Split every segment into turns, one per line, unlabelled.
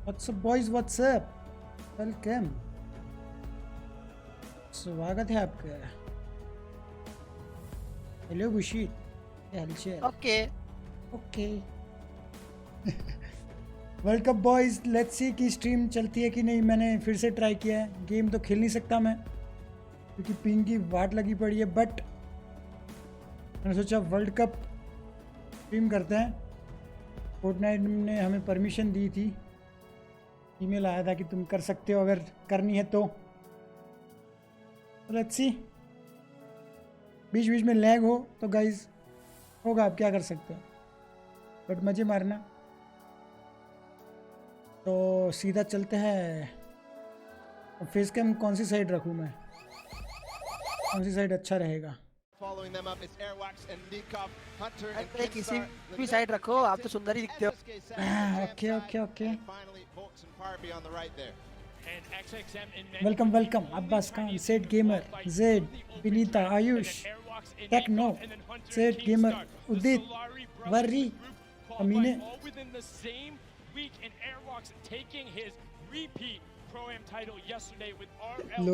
What's up boys, what's up? Welcome. स्वागत है आपका. हेलो बुशी.
Okay
okay. World cup boys, let's see कि स्ट्रीम चलती है कि नहीं. मैंने फिर से ट्राई किया है. गेम तो खेल नहीं सकता मैं क्योंकि पिंग की वाट लगी पड़ी है, बट मैंने सोचा वर्ल्ड कप स्ट्रीम करते हैं. फोर्टनाइट ने हमें परमिशन दी थी, ईमेल आया था कि तुम कर सकते हो अगर करनी है तो. Let's see. बीच बीच में लैग हो तो गाइज होगा, आप क्या कर सकते हो, बट मज़े मारना. तो सीधा चलते हैं. फेस कैम कौन सी साइड रखूँ मैं, कौन सी साइड अच्छा रहेगा?
किसी भी साइड रखो, आप तो सुंदर ही दिखते हो.
Okay okay okay. Welcome welcome. Abbas Khan, set gamer, Zed, Vinita, Ayush, Techno, set gamer, Udit, वर्री, अमीने.
Pro-Am title yesterday with RL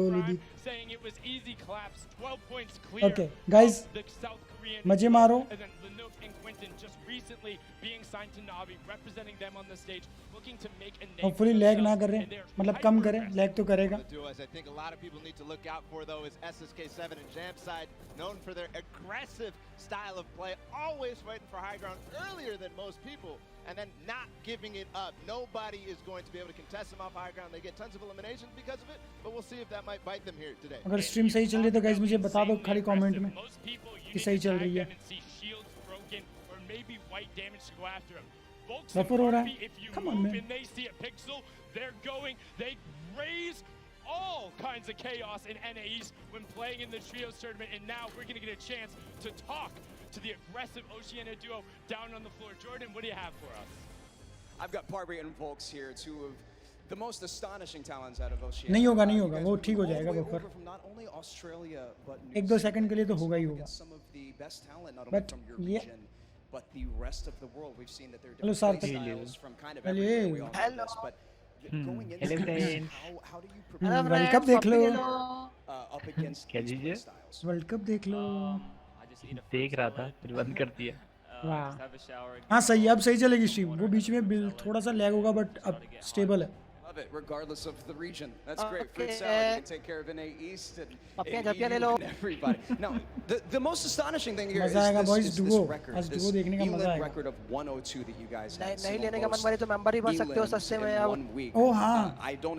saying it was easy collapse, 12 points clear.
Okay, guys,
the South Korean
मजे मारो.
And then Lanook and Quentin just recently being signed to Navi, representing them on the stage, looking to make a name.
Hopefully lag ना करे, मतलब कम करे. lag तो करेगा.
I think a lot of people need to look out for though is SSK7 and Jamside, known for their aggressive style of play, always fighting for high ground earlier than most people, and then not giving it up. Nobody is going to be able to contest them off high ground. They get tons of eliminations because of it, but we'll see if that might bite them here today.
अगर stream सही चल रही है तो guys मुझे बता दो खाली कमेंट में कि सही चल रही है. बफर हो रहा है. Come on man.
They're going, they raise all kinds of chaos in NA East when playing in the Trios tournament, and now we're going to get a chance to talk to the aggressive Oceania duo down on the floor. Jordan, what do you have for us?
I've got Parbury and Volks here, two of the most astonishing talents out of Oceania.
नहीं होगा नहीं होगा, वो ठीक हो जाएगा buffer. एक दो सेकंड के लिए तो होगा ही होगा. But ये hello sir.
Hello.
World cup देख लो.
क्या लीजिए?
वर्ल्ड कप देख लो.
देख रहा था फिर बंद कर दिया.
वाह. हाँ सही, अब सही चलेगी स्ट्रीम. वो बीच में थोड़ा सा लैग होगा बट अब स्टेबल है.
It regardless of the region. That's great. Fruit salad, you can take care of NA East and everybody. Now, the most astonishing thing here is this record, this England record of 102 that you guys had.
नहीं लेने का मन मारे तो member ही बन सकते हो सस्ते में अब.
Oh हाँ.
I don't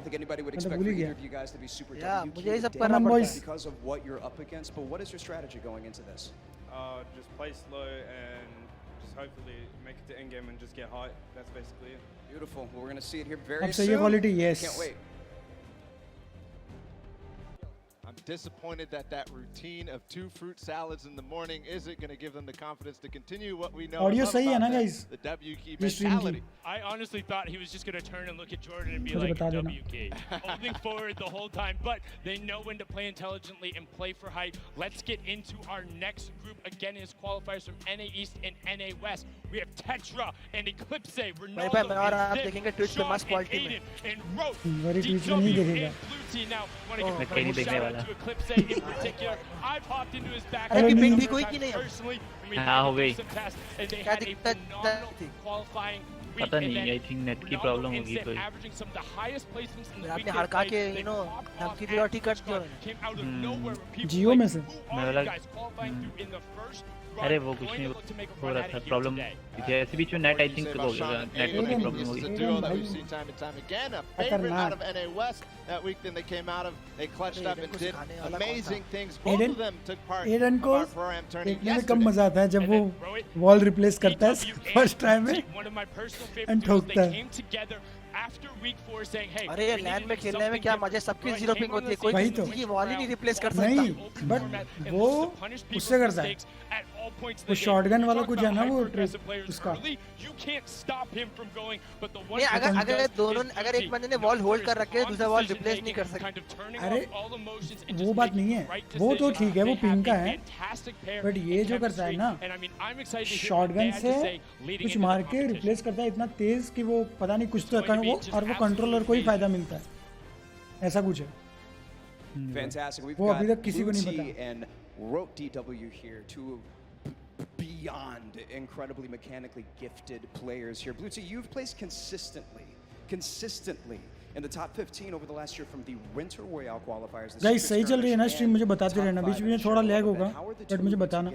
think anybody would expect either of you guys to be super tough.
मुझे ये सब करना पड़ता है
because of what you're up against. But what is your strategy going into this?
Just play slow and just hopefully make it to end game and just get high. That's basically it.
Beautiful. Well, we're going to see it here very
अब
soon.
सही quality. Yes.
Can't wait.
I'm disappointed that routine of 2 fruit salads in the morning isn't going to give them the confidence to continue what we know
Audio
about
सही है ना guys?
the W key mentality.
I honestly thought he was just going to turn and look at Jordan and be like, W key. Holding forward the whole time, but they know when to play intelligently and play for height. Let's get into our next group. Again, is qualifiers from NA East and NA West. We have Tetra and Eclipse, Ronaldo, and Aiden, and Rote, D-W, and Blue Team. Now, want to give a shout out to Eclipse in particular. I've hopped into his back personally.
हाँ हो गई.
And they had a phenomenal qualifying week.
पता नहीं, I think net की problem होगी कोई.
Averaging some of the highest placements in the week.
आपने हड़का के नाम की प्रायोरिटी कट दिया.
Came out of nowhere.
जियो में से.
अरे वो कुछ नहीं हो रहा था. प्रॉब्लम ऐसे बीच में नेट आई थिंक हो गया. नेटवर्क की प्रॉब्लम हो गई.
That week then they came out of, they clutched up and did amazing things. Both of them took part
in our
pro-am tournament
देखने में कम मजा आता है जब वो वॉल रिप्लेस करता है फर्स्ट टाइम में एंड ठोकता है.
अरे ये लैंड में खेलने में क्या मजे, सबकी जीरो पिंग होती है, कोई किसी की वॉल ही नहीं रिप्लेस कर सकता.
नहीं, बट वो उससे करता है.
all points of
वो
the game.
शॉटगन वाला
Talk
कुछ
about
है ना वो
hyper-aggressive players
उसका
early, you can't stop him from going, but the one
नहीं,
thing he
अगर
does
दोनों
is
अगर एक
beauty.
बंदे ने वॉल होल्ड कर रखे है,
On
दूसरा वॉल
decision
रिप्लेस नहीं
making,
कर सकता.
kind of turning
अरे
off all emotions and
वो
just
बात
making
नहीं है,
right
वो तो
decisions.
ठीक है, वो
They have
पिंक का
a
है,
fantastic pair
बट ये
in
जो करता है
chemistry,
ना
and I mean, I'm excited to hear what
shotgun
they had
से
to say leading
कुछ
into the
मार के
competition.
रिप्लेस करता है इतना तेज कि वो पता नहीं कुछ तो
It's going to be
वो
just
और वो कंट्रोलर को ही फायदा मिलता है, ऐसा कुछ है.
Fantastic. We've
वो
got
अभी तक किसी को
Blue
नहीं
Tea
पता.
and Rote DW here, two beyond incredibly mechanically gifted players here. Blue Tea, you've placed consistently in the top 15 over the last year from the Winter Royale qualifiers.
Guys सही चल रही है ना stream, मुझे बताते रहना, बीच में थोड़ा लैग होगा बट मुझे बताना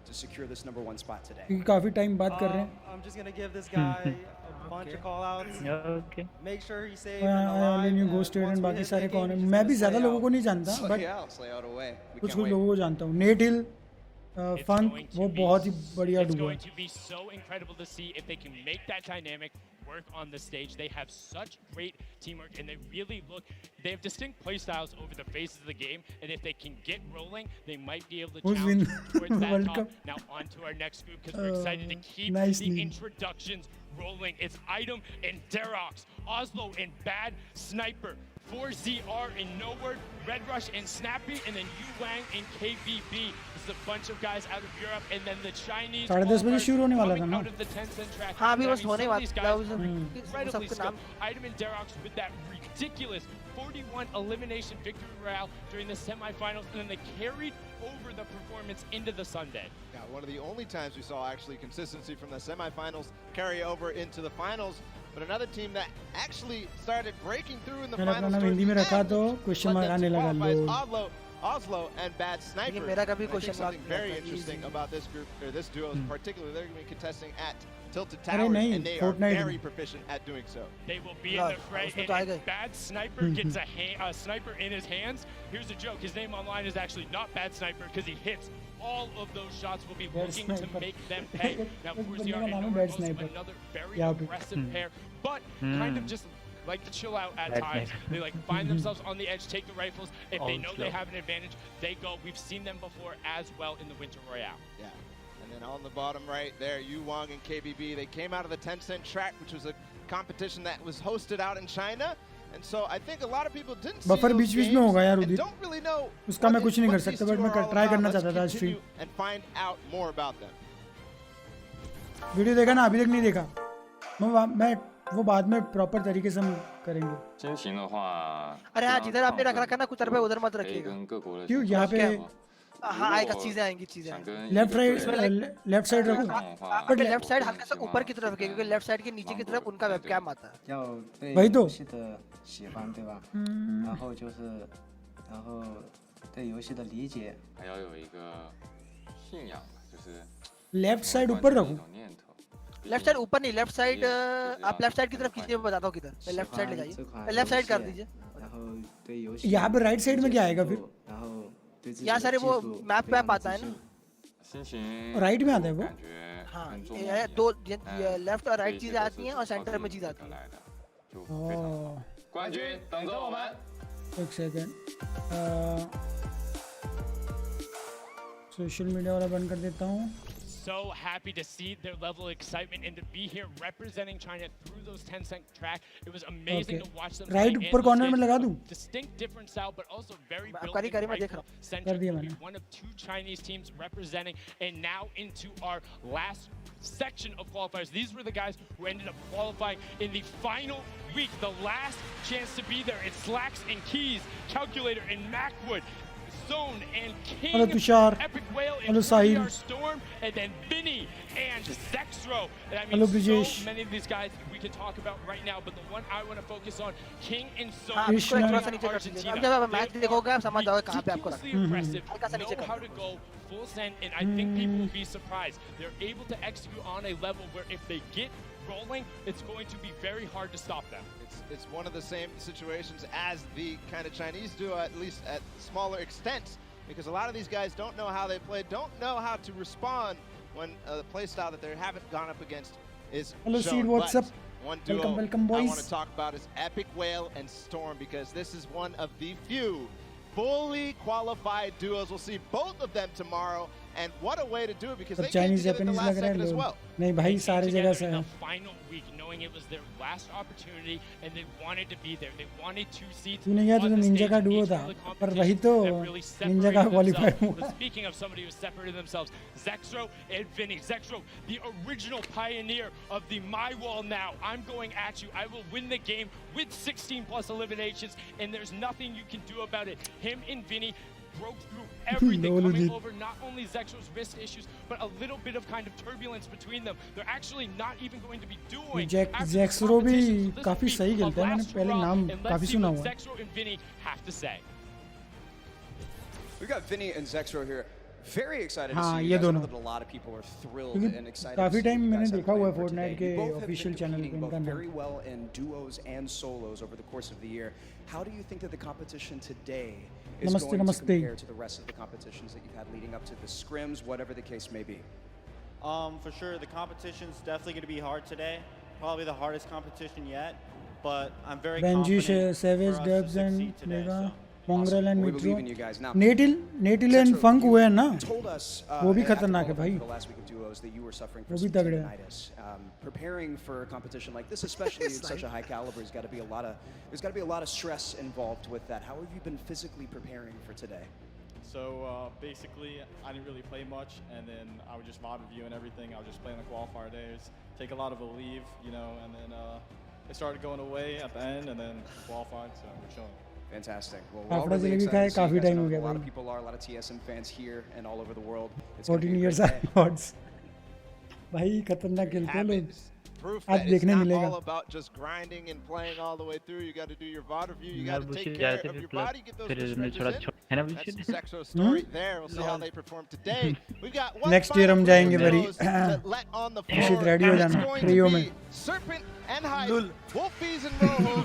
to secure this number 1 spot today.
क्योंकि काफी टाइम बात कर रहे हैं.
I'm just gonna give this guy a bunch of call outs.
Okay.
Make sure he's safe.
I only knew Ghost Aid and बाकी सारे कौन है, मैं भी ज़्यादा लोगों को नहीं जानता but
Slay out away. We
कुछ
can't
कुछ
wait.
लोगों को जानता हूँ. नेट हिल फंक वो बहुत ही बढ़िया
It's
डुओ
going
है.
to be so incredible to see if they can make that dynamic work on the stage. They have such great teamwork and they really they have distinct play styles over the phases of the game, and if they can get rolling, they might be able to
Who's
challenge
win
towards that
World
top.
Cup?
Now on to our next group because we're excited to keep
nice
the
name.
introductions rolling. It's Item and Derox, Oslo and Bad Sniper, 4ZR and No Word, Red Rush and Snappy, and then Yu Wang and KBB. This is a bunch of guys out of Europe, and then the Chinese
10:30 बजे शुरू होने वाला था
coming
ना.
out of the Tencent track.
हाँ अभी
I
बस
mean,
होने
some of these
वाला
guys are incredibly
सबके नाम.
skilled. Item and Derox with that ridiculous 41 elimination victory royale during the semifinals, and then they carried over the performance into the Sunday.
Yeah, one of the only times we saw actually consistency from the semifinals carry over into the finals. But another team that actually started breaking through in the
मैंने अपना
finals.
नाम
towards
Hindi में
the
रखा
end,
तो
led
question
them
mark
to
आने लगा
qualify as
लोग.
Oslo and Bad Sniper.
मेरा कभी
And I think
question mark
something very
रहता है,
interesting
easy.
about this group, or this duo, particularly, they're going to be contesting at Tilted
अरे
Towers,
नहीं,
and they
Fortnite
are very
में.
proficient at doing so.
They will be
No,
in the fray.
उसमें
And
तो
if
आएगा ही.
Bad Sniper gets a sniper in his hands. Here's a joke. His name online is actually not Bad Sniper because he hits all of those shots. Will be
Bad
looking to
Sniper.
make them pay. Now,
एक बंदे
Quasar
का
and
नाम है
Nord
Bad
also
Sniper.
another very
यहाँ पे.
aggressive pair, but kind of just like to chill out at
Bad
times.
Sniper.
They like find themselves on the edge, take the rifles. If they
Oh,
know
slow.
they have an advantage, they go. We've seen them before as well in the Winter Royale.
Yeah. And then on the bottom right there, Yu Wang and KBB, they came out of the Tencent track, which was a competition that was hosted out in China. And so I think a lot of people didn't see
Buffer
those
बीच-बीच में
games
होगा यार
and
Udit.
don't really know
उसका मैं
what
कुछ नहीं कर
these
सकता,
two
but मैं
are all
try
about.
करना
Let's
चाहता था
continue
stream.
and find out more about them.
Video देखा ना, अभी तक नहीं देखा. मैं वो बाद में प्रॉपर तरीके से हम करेंगे.
真行的话，
अरे हाँ जिधर आपने रख रखा ना कुछ रुपए उधर मत
可以
रखिएगा.
跟各国的
क्यों
选手
यहाँ पे
交流
हाँ आएगा चीजें आएंगी चीजें
想
आएंगी.
跟一
लेफ्ट
个队
राइट लेफ्ट साइड
对
रखूँ.
抗的话，
बट
我
लेफ्ट साइड
会
हल्का सा
希望
ऊपर की तरफ रखिए क्योंकि लेफ्ट साइड के नीचे की तरफ उनका वेबकैम आता है.
要对
वही तो.
游戏的喜欢，对吧？然后对游戏的理解。
还要有一个信仰吧，就是
लेफ्ट साइड
关
ऊपर
注的一
रखूँ.
种念头。
लेफ्ट साइड ऊपर नहीं लेफ्ट साइड
ये
आप लेफ्ट साइड की तरफ खींचिए मैं बताता हूँ किधर. लेफ्ट साइड ले जाइए लेफ्ट साइड कर दीजिए.
然后对游戏
यहाँ पे राइट साइड में क्या आएगा फिर?
然后对自己
यहाँ
的
सारे
技
वो
术
मैप
非常
मैप आता है
自
ना.
信。
心情
राइट में आता है वो.
感觉
हाँ
更重
ये
要
है
一点
दो
哎
लेफ्ट और
这
राइट
一切
चीजें
都
आती
是
हैं और
靠
सेंटर
自
में
己
चीज
得
आती है.
来的，就非常好。 冠军等着我们。
एक सेकेंड. सोशल मीडिया वाला बंद कर देता हूँ.
So happy to see their level of excitement and to be here representing China through those Tencent track. It was amazing
Okay.
to watch them.
Right
play
ऊपर
and
corner
those
में
games
लगा
with
दूँ?
distinct different style, but also very
मैं
built
करी करी मैं देख रहा
rifle
हूँ.
centric.
कर दिया
We'll be
मैंने.
one of two Chinese teams representing, and now into our last section of qualifiers. These were the guys who ended up qualifying in the final week, the last chance to be there. It's Slacks and Keys, Calculator and Macwood, Zone and King,
Hello, Tushar.
Epic Whale
Hello,
and
Sahil.
3R Storm, and then Vinny and Zexro. And I mean,
Hello, Brijesh.
so many of these guys we can talk about right now, but the one I want to focus on, King and Zone.
हाँ इसको
Krishna.
थोड़ा सा नीचे कर दीजिए. अब जब आप मैच देखोगे आप समझ जाओगे कहाँ पे आपको रखना है.
Ridiculously aggressive,
हल्का सा नीचे
know
कर
how to go full send, and I think people will be surprised. They're able to execute on a level where if they get rolling, it's going to be very hard to stop them.
It's one of the same situations as the kind of Chinese duo, at least at smaller extent, because a lot of these guys don't know how they play, don't know how to respond when the play style that they haven't gone up against is
Hello,
shown.
Seed, what's
But
up?
one duo
Welcome,
I want
boys.
to talk about is Epic Whale and Storm, because this is one of the few fully qualified duos. We'll see both of them tomorrow And what a way to do it because they came
Chinese
together in the
Japanese
last
लग रहा है
second as
लोग
well.
नहीं भाई सारे जगह से है
Final week, knowing it was their last opportunity, and they wanted to be there. They wanted 2 seats.
तूने याद तो निंजा का डुओ था पर वही तो निंजा का क्वालीफाई हुआ
Speaking of somebody who separated themselves, Zexro and Vinny. Zexro, the original pioneer of the My Wall now. I'm going at you. I will win the game with 16 plus eliminations, and there's nothing you can do about it. Him and Vinny broke through everything, coming over not only Zexro's wrist issues, but a little bit of kind of turbulence between them. They're actually not even going to be doing.
Zexro भी काफी सही खेलता है मैंने पहले नाम काफी सुना हुआ है.
Zexro and Vinny have to say.
We got Vinny and Zexro here. Very excited to
हाँ,
see you
ये
guys. I know
दोनों.
that a lot of people are thrilled and excited.
काफी
to see
टाइम
you
मैंने
guys
देखा हुआ है
for
Fortnite
today.
के
You both have been
official channel पे
competing
इनका
both
नाम.
very well in duos and solos over the course of the year. How do you think that the competition today is
Namaste,
going
namaste.
to compare to the rest of the competitions that you've had leading up to the scrims, whatever the case may be?
For sure, the competition's definitely going to be hard today. Probably the hardest competition yet. But I'm very
Benji,
confident
Savage,
for us
Dubs
to
and
succeed today.
Mega,
So.
Mongrel and
We
Mitro.
believe in you guys. Now,
Natil and Funk हुए हैं ना
told us
वो भी
at the
खतरनाक है भाई
the last week of duos that you were suffering
वो
from
भी
some
तगड़े हैं.
tendinitis. Preparing for a competition like this, especially at such a high caliber, there's got to be a lot of stress involved with that. How have you been physically preparing for today?
So basically, I didn't really play much, and then I would just VOD review and everything. I would just play on the qualifier days, take a lot of a leave, you know, and then it started going away at the end, and then qualified, so we're chilling.
Fantastic. Well, we're all
After
really
jalebi
excited to see
काफी
you guys.
time
I
हो
know
गया
a lot of
भाई.
people are, a lot of TSM fans here and all over the world. It's gonna be
14
a
years
great day.
odds भाई खतरनाक खेलते हैं लोग
Proof
आज
that it's
देखने
not
मिलेगा.
all about just grinding and playing all the way through. You got to do your VOD review. You got to take care of your body, get those restrictions in. That's Zexro's story there. We'll see how they perform today. We've got one
Next year हम जाएंगे भाई.
to let on the floor.
निश्चित ready हो
It's
जाना
going
trio
to
में.
be Serpent and Hyde, Wolfies and Rojo,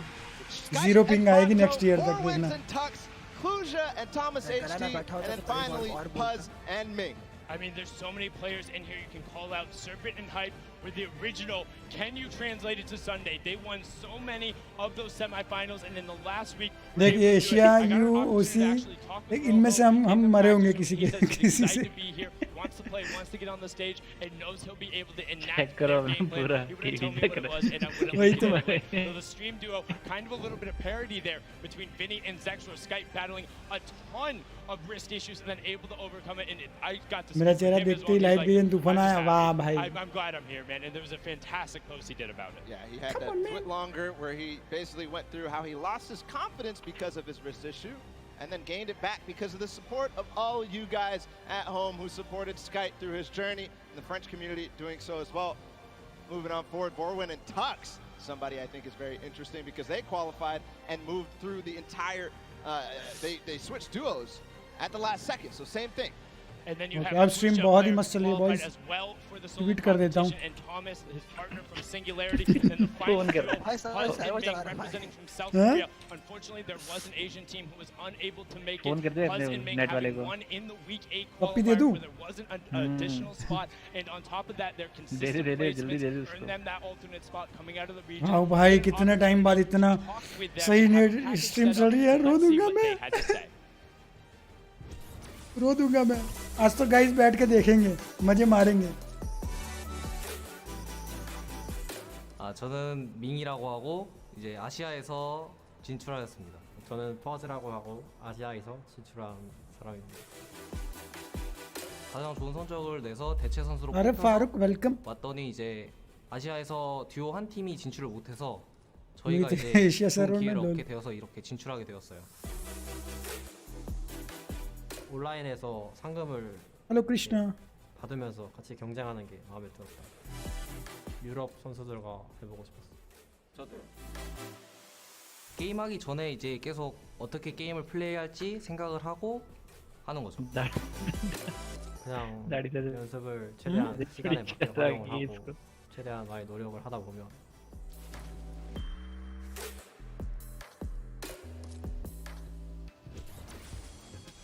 Zero ping आएगी next year तक देखना.
and Tux, Kluja and Thomas HD, and then finally Puzz and Ming.
I mean, there's so many players in here you can call out. Serpent and Hype were the original. Can you translate it to Sunday? They won so many of those semifinals, and in the last week,
देख ये Asia UOC इनमें से हम मरे होंगे किसी से
wants to play, wants to get on the stage, and knows he'll be able to enact
Check
their
करो
game plan.
पूरा
He wouldn't tell me what it was, and I wouldn't
वही तो
believe it. So the stream duo, kind of a little bit of parity there between Vinny and Zexro. Skype battling a ton of wrist issues and then able to overcome it. And I got to
मेरा चेहरा देखते ही live game तूफान आया वाह भाई.
I'm glad I'm here, man, and there was a fantastic post he did about it.
Yeah, he had that foot longer where he basically went through how he lost his confidence because of his wrist issue and then gained it back because of the support of all you guys at home who supported Skype through his journey, and the French community doing so as well. Moving on forward, Borwin and Tux, somebody I think is very interesting because they qualified and moved through the entire, they switched duos at the last second, so same thing.
And then you
Okay,
have
अब stream बहुत ही मस्त चल रही है boys.
as well for the solo
Tweet कर देता हूँ.
competition, and Thomas, his partner from Singularity, and the final duo, Puzz and Ming representing from South Korea. Unfortunately, there was an Asian team who was unable to make it.
Phone कर दे
Puzz
अपने
and Ming
net वाले
having
को.
won in the week 8
पप्पी दे
qualifier
दूँ?
where there wasn't an additional spot, and on top of that, their consistent
दे दे, जल्दी दे दे
placements
उसको.
earned them that alternate spot coming out of the region.
हाँ भाई कितने टाइम बाद इतना सही नेट स्ट्रीम चल रही है. रो दूंगा मैं रो दूंगा मैं. आज तो गाइस बैठ के देखेंगे मजे मारेंगे.
저는 밍이라고 하고 이제 아시아에서 진출하였습니다. 저는 퍼즈라고 하고 아시아에서 진출한 사람입니다. 가장 좋은 성적을 내서 대체 선수로
अरे Farooq welcome.
왔더니 이제 아시아에서 듀오 한 팀이 진출을 못해서 저희가 이제
에시아
좋은
서로는
기회를
넌-
얻게 되어서 이렇게 진출하게 되었어요. 온라인에서 상금을
hello Krishna.
받으면서 같이 경쟁하는 게 마음에 들었어요. 유럽 선수들과 해보고 싶었어요.
저도요.
게임하기 전에 이제 계속 어떻게 게임을 플레이할지 생각을 하고 하는 거죠. 그냥 연습을 최대한 시간에 맞게 활용을 하고 최대한 많이 노력을 하다 보면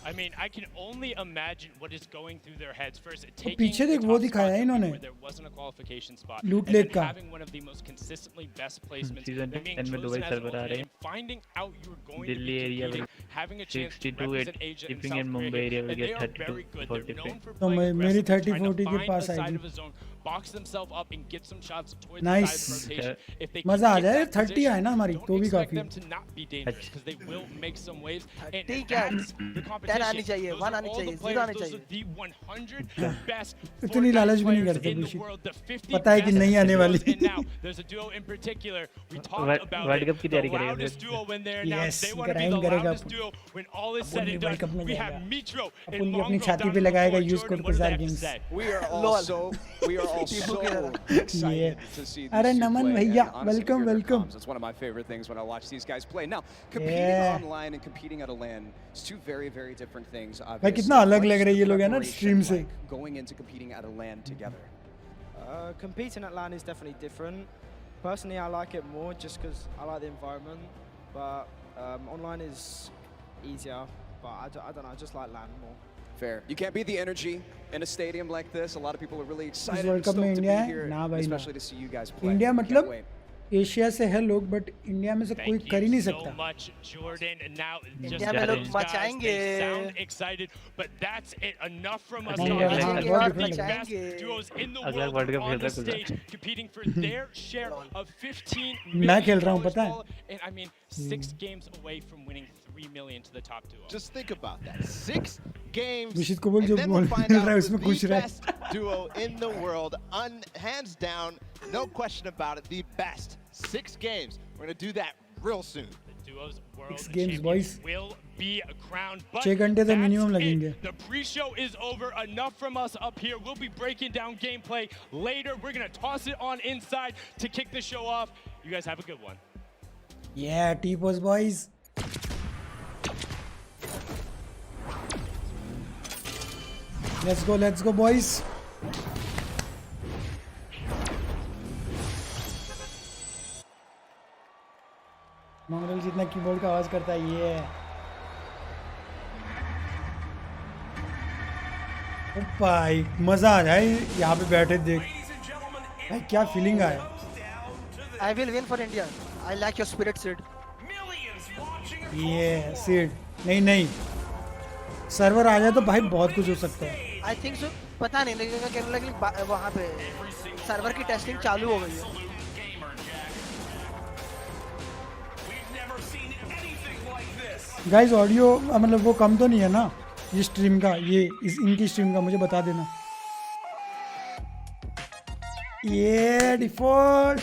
I mean, I can only imagine what is going through their heads. First, taking
पीछे देख
the
वो
top
दिखाया
spot
है इन्होंने.
where there wasn't a qualification spot,
लूट
and
लेक
then
का.
having one of the most consistently best placements,
Season
then being
10 में
chosen
Dubai
as an
server आ रहे
alternate,
हैं.
and finding out you're going to
Delhi
be
area
competing, having a chance to
62
represent Asia and
shipping
South
in
Korea
Mumbai area
here,
will
and they
get
are
32
very good.
for
They're known for
तो
playing
मेरी
aggressive, trying
30-40
to
के
find
pass
the side
आएगी.
of the zone, box themselves up and get some shots towards
Nice.
the side of the rotation. If they
मजा आ
can get
जाए.
that
30
position,
है ना हमारी,
don't
तो भी
expect
काफी.
them to not be dangerous because they will make some waves. And
ठीक है.
that's the
10
competition.
आनी चाहिए,
Those
1
are
आनी
all
चाहिए,
the
0 आनी
players. Those
चाहिए.
are the 100 best
इतनी लालच भी नहीं
Fortnite
करते
players in the
bullshit.
world. The 50
पता है कि
best
नहीं आने वाली.
duos. And now there's a duo in particular. We talked about
World
it.
Cup की
The
तैयारी करेगा
loudest duo when they're
Yes,
announced. They want to be
grind
the
करेगा.
loudest duo when all is said
अपन भी
and
World Cup
done.
में
We
जाएगा.
have Mitro
upon
and
भी अपनी
Mongo
छाती
down
पे
on the
लगाएगा
floor.
Use
Jordan,
code
what do they
QUASAR
have to
games.
say?
We are all so excited to see these
अरे
two
नमन
play,
भैया,
and honestly,
welcome,
hear their
welcome.
comms. That's one of my favorite things when I watch these guys play. Now, competing
Yeah.
online and competing at a LAN is two very, very different things.
भाई कितना अलग लग रहा है ये लोग है ना स्ट्रीम से.
Going into competing at a LAN together.
Competing at LAN is definitely different. Personally, I like it more just because I like the environment. But online is easier. But I don't know, I just like LAN more.
Fair. You can't beat the energy in a stadium like this. A lot of people are really excited
World
and
Cup में
stoked to
India
be
है?
here,
ना भाई ना.
especially to see you guys play.
India
Can't
मतलब
wait.
Asia से है लोग but India में से कोई कर ही नहीं
so
सकता.
much, Jordan, and now just
India में लोग
these guys,
मचाएंगे.
they sound excited, but that's it. Enough from us.
नहीं,
to
नहीं,
honor
नहीं,
one
बहुत
of the
different
best
है.
duos in the
अगला
world
World Cup
on the
खेल रहा है
stage, competing for their share of 15
मैं खेल रहा हूँ,
million
पता है?
dollars. And I mean, 6 games away from winning 3 million to the top duo.
Just think about that. 6 games.
विशित को बोल
And
जो
then
बोल
we'll find
मिल
out
रहा है
who's
उसमें
the
खुश रहा है.
best duo in the world. Hands down, no question about it, the best. 6 games. We're going to do that real soon.
The duo's world
6 games,
champion
boys.
will be crowned. But
6 घंटे तो
that's
minimum
it.
लगेंगे.
The pre-show is over. Enough from us up here. We'll be breaking down gameplay later. We're going to toss it on inside to kick the show off. You guys have a good one.
Yeah, T-Pose boys. Let's go boys. मंगल जितना keyboard का आवाज करता है ये है. ओ भाई मजा आ जाए यहाँ पे बैठे देख. भाई क्या फीलिंग आया.
I will win for India. I like your spirit, Sid.
ये सीड नहीं सर्वर आ जाए तो भाई बहुत कुछ हो सकता है.
I think so. पता नहीं लगेगा कहने लगे वहाँ पे सर्वर की टेस्टिंग चालू हो गई है.
गाइस ऑडियो मतलब वो कम तो नहीं है ना ये स्ट्रीम का, ये इनकी स्ट्रीम का मुझे बता देना. ये default.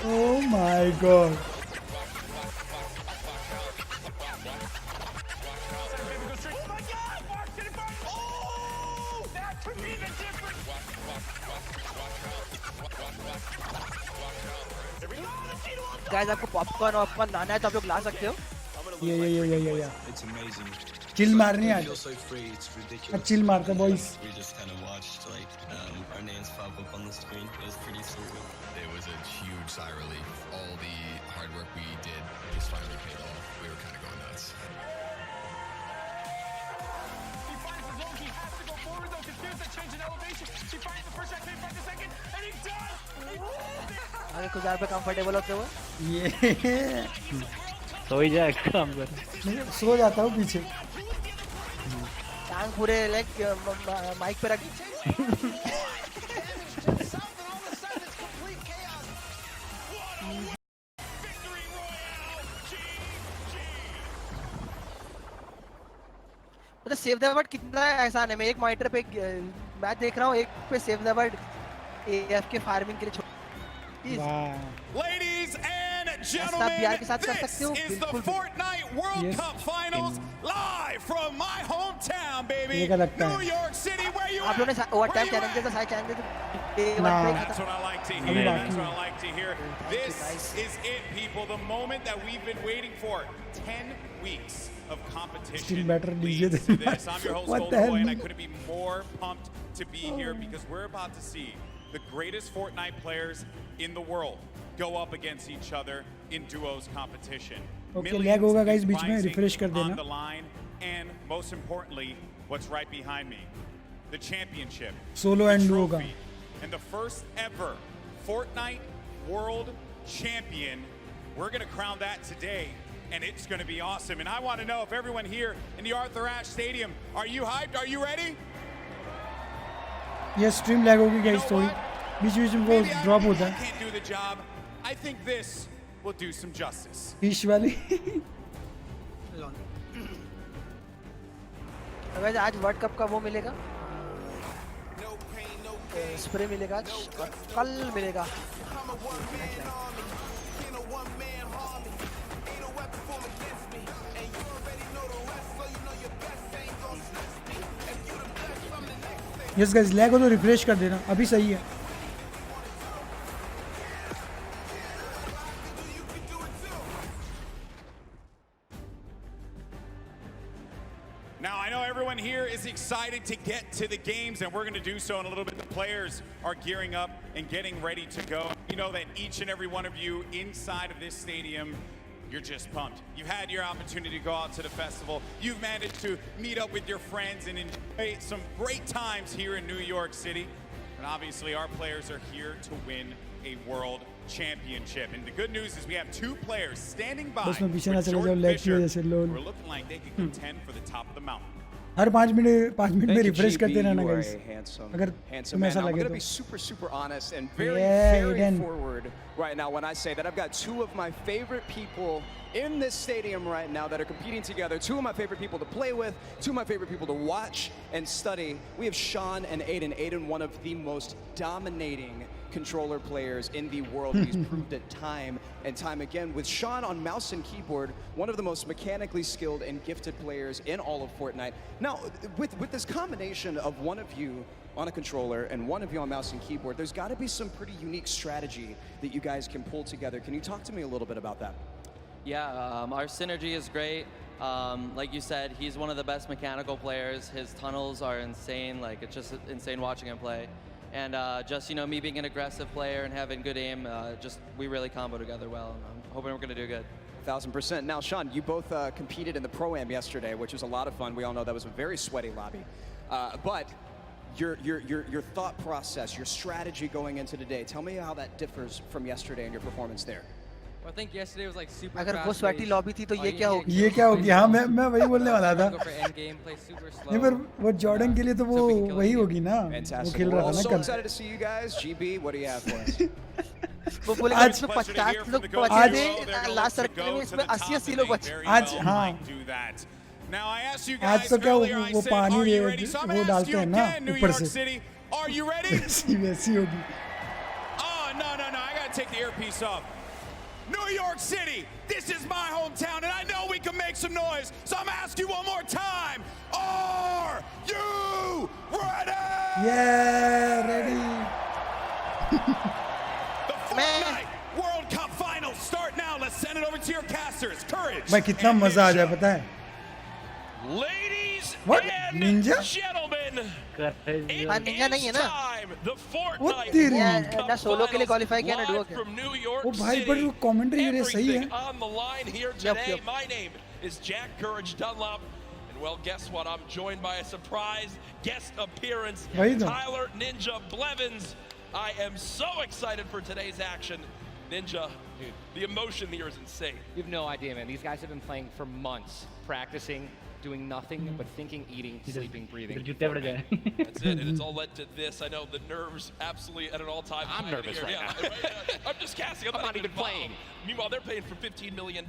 Oh my god.
Guys आपको पॉपकॉर्न और लाना है तो आप लोग ला सकते हो.
ये चिल मारनी आज. चिल मारते boys.
We just kind of watched like our names pop up on the screen. It was pretty surreal. It was a huge sigh of relief. All the hard work we did just finally paid off. We were kind of going nuts.
He finds the zone. He has to go forward though because there's a change in elevation. He finds the first shot, can't find the second, and he does.
आगे कुछ पे comfortable होते हुए.
ये
सो ही जाए काम कर.
मैं सो जाता हूँ पीछे.
टांग पूरे लाइक माइक पे रख. मतलब सेव द वर्ड कितना आसान है. मैं एक मॉनिटर पे मैच देख रहा हूँ, एक पे सेव द वर्ड एएफ के फार्मिंग के लिए.
Ladies and gentlemen, this is the Fortnite World Cup Finals live from my hometown, baby, New York City, where you at?
That's what
I like to hear. That's what I like to hear. This is it, people. The moment that we've been waiting for. 10 weeks of competition leads to this. I'm your host, Golden Boy, and I couldn't be more pumped to be here because we're about to see the greatest Fortnite players in the world go up against each other in duos competition.
Okay, lag होगा guys बीच में, refresh कर देना.
On the line, and most importantly, what's right behind me. the championship,
Solo
the
and duo
trophy, and the first ever Fortnite World Champion. We're going to crown that today, and it's going to be awesome. And I want to know if everyone here in the Arthur Ashe Stadium, are you hyped? Are you ready?
ये stream lag होगी guys थोड़ी बीच-बीच में वो drop होता है
Can't do the job. I think this will do some justice.
Fish वाली
guys आज वर्ल्ड कप का वो मिलेगा स्प्रे मिलेगा आज और कल मिलेगा
यस गाइस लैग हो तो रिफ्रेश कर देना अभी सही है
Now, I know everyone here is excited to get to the games, and we're going to do so in a little bit. The players are gearing up and getting ready to go. You know that each and every one of you inside of this stadium, you're just pumped. You've had your opportunity to go out to the festival. You've managed to meet up with your friends and enjoy some great times here in New York City. And obviously, our players are here to win a world championship. And the good news is we have two players standing by with Jordan Fisher, who are looking like they could contend for the top of the mountain.
Her 5 minute में refresh करते रहना guys अगर
handsome
तुम्हें
man.
ऐसा
I'm
लगे
going to
तो
be super honest and very forward right now when I say that I've got two of my favorite people in this stadium right now that are competing together. Two of my favorite people to play with, two of my favorite people to watch and study. We have Sean and Aiden. Aiden, one of the most dominating controller players in the world. He's proved it time and time again. With Sean on mouse and keyboard, one of the most mechanically skilled and gifted players in all of Fortnite. Now, with this combination of one of you on a controller and one of you on mouse and keyboard, there's got to be some pretty unique strategy that you guys can pull together. Can you talk to me a little bit about that?
Yeah, our synergy is great. Like you said, he's one of the best mechanical players. His tunnels are insane. Like, it's just insane watching him play. And just, you know, me being an aggressive player and having good aim, we really combo together well. And I'm hoping we're going to do good.
1000%. Now, Sean, you both competed in the Pro-Am yesterday, which was a lot of fun. We all know that was a very sweaty lobby. But your thought process, your strategy going into today, tell me how that differs from yesterday and your performance there.
I think yesterday was like super
अगर वो sweaty lobby थी तो ये क्या होगी?
ये क्या होगी? हाँ मैं वही बोलने वाला था। नहीं पर वो जॉर्डन के लिए तो वो वही होगी ना? वो खेल रहा था ना कल।
So excited to see you guys. GB, what do you have for us?
वो बोलेगा इसमें 50 लोग बचे थे लास्ट सर्कल में इसमें 80 लोग बचे।
आज हाँ। आज तो क्या वो पानी वो डालते हैं ना ऊपर से।
Are you ready?
वैसी होगी।
Oh no, I gotta take the earpiece off. New York City, this is my hometown, and I know we can make some noise, so I'm gonna ask you one more time. Are you ready?
Yeah, ready.
The Fortnite World Cup Finals start now. Let's send it over to your casters. Courage.
भाई कितना मजा आ जाए पता है?
Ladies
and
gentlemen,
ninja नहीं है ना?
the Fortnite
World
Cup Finals
solo के लिए
qualify किया ना duo के?
from New York
ओ भाई पर वो commentary ये सही है.
On the line here today. My name is Jack Courage Dunlop, and well, guess what? I'm joined by a surprise guest appearance, Tyler Ninja Blevins. I am so excited for today's action. Ninja, dude, the emotion here is insane.
You have no idea, man. These guys have been playing for months, practicing, doing nothing but thinking, eating, sleeping, breathing.
That's it, and it's all led to this. I know the nerves absolutely at an all-time high.
I'm nervous right now.
I'm just casting. I'm not even playing. Meanwhile, they're paying for $15 million,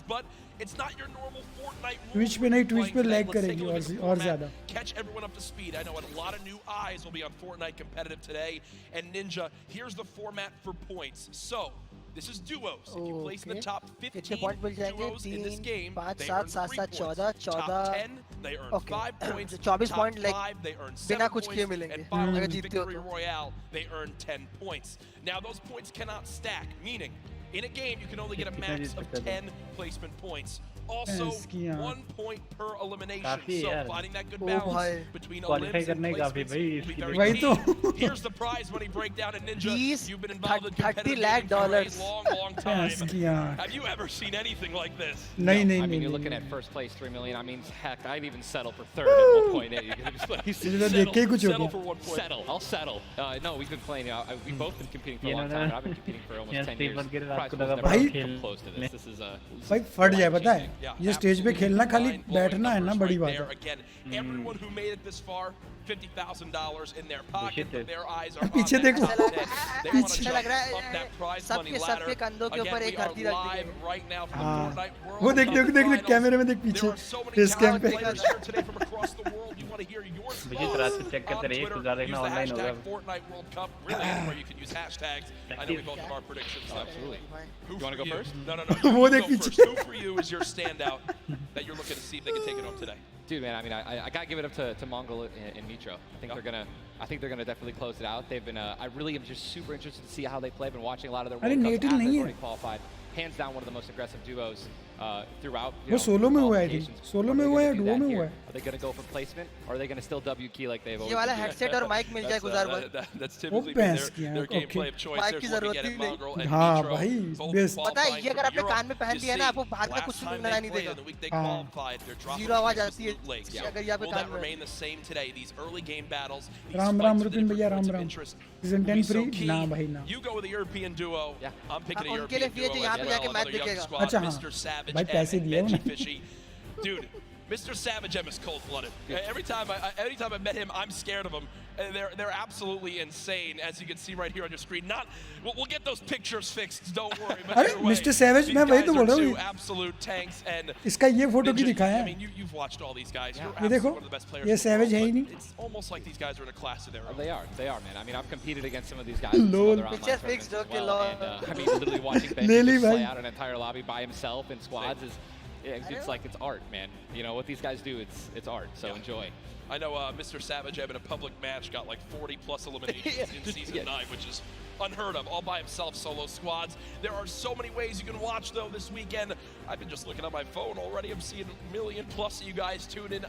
but it's not your normal Fortnite.
Twitch पे नहीं, Twitch पे lag करेगी और ज़्यादा.
Catch everyone up to speed. I know a lot of new eyes will be on Fortnite competitive today. And Ninja, here's the format for points. So, this is duos. If you place in the top 15 duos in this game, they earn 3 points. Top 10, they earn 5 points.
24
Top 5, they earn 7 points. And finally, Victory Royale, they earn 10 points. Now, those points cannot stack, meaning in a game, you can only get a max of 10 placement points. Also, 1 point per elimination. So finding that good balance between elims and placements will be very key. Here's the prize money breakdown in Ninja. You've been involved in competitive gaming for a long time. Have you ever seen anything like this?
No. I mean, you're looking at first place 3 million. I mean, heck, I'd even settle for third at 1.8.
Settle for 1 point.
I'll settle. No, we've been playing. We've both been competing for a long time. I've been competing for almost 10 years. Prize was never come close to this. This is
भाई फट जाए पता है ये stage पे खेलना खाली बैठना है ना बड़ी बात है
Everyone who made it this far, $50,000 in their pocket, but their eyes are
पीछे देखो
पीछे लग रहा है सबके कंधों के ऊपर एक हाथी रख दिया
वो देख कैमरे में देख पीछे फेस कैम पे
विजित रात से चेक करते रहिए कुछ ज्यादा देखना ऑनलाइन होगा
Fortnite World Cup, really anywhere you can use hashtags. I know we both have our predictions. Absolutely.
You want to go first?
No. You go first. Who for you is your standout that you're looking to see if they can take it home today?
Dude, man, I mean, I gotta give it up to Mongol and Nitro. I think they're gonna definitely close it out. They've been, I really am just super interested to see how they play. Been watching a lot of their World Cups as they've already qualified. Hands down, one of the most aggressive duos throughout.
वो solo में हुआ है solo में हुआ है Duo में हुआ है
Are they gonna go for placement or are they gonna still W key like they've always?
ये वाला headset और mic मिल जाए गुजार भाई
That's typically their gameplay of choice.
Mic की जरूरत ही नहीं
हाँ भाई बेस्ट
पता है ये अगर आपने कान में पहन लिया ना आपको बाद में कुछ सुनाई नहीं देगा जीरो आवाज आती है अगर ये आपके कान में
remain the same today. These early game battles.
Ram Rupin भैया राम सीजन 10 फ्री ना भाई ना
You go with a European duo. I'm picking a
उनके लिए
European duo.
यहाँ पे जाके मैच देखेगा
अच्छा भाई पैसे दिए
Fishy. Dude, Mr. Savage M is cold-blooded. Every time I met him, I'm scared of him. They're absolutely insane, as you can see right here on your screen. We'll get those pictures fixed. Don't worry.
अरे Mr. Savage मैं वही तो बोल रहा हूँ.
Absolute tanks and.
इसका ये photo भी दिखाया है.
I mean, you've watched all these guys.
ये देखो. ये Savage है ही नहीं.
It's almost like these guys are in a class of their own.
They are, man. I mean, I've competed against some of these guys in some other online tournaments as well. And I mean, literally watching Ben play out an entire lobby by himself in squads is. It's like it's art, man. You know what these guys do? It's art. So enjoy.
I know Mr. Savage in a public match got like 40+ eliminations in season 9, which is unheard of. All by himself, solo squads. There are so many ways you can watch though this weekend. I've been just looking at my phone already. I'm seeing 1 million+ of you guys tune in.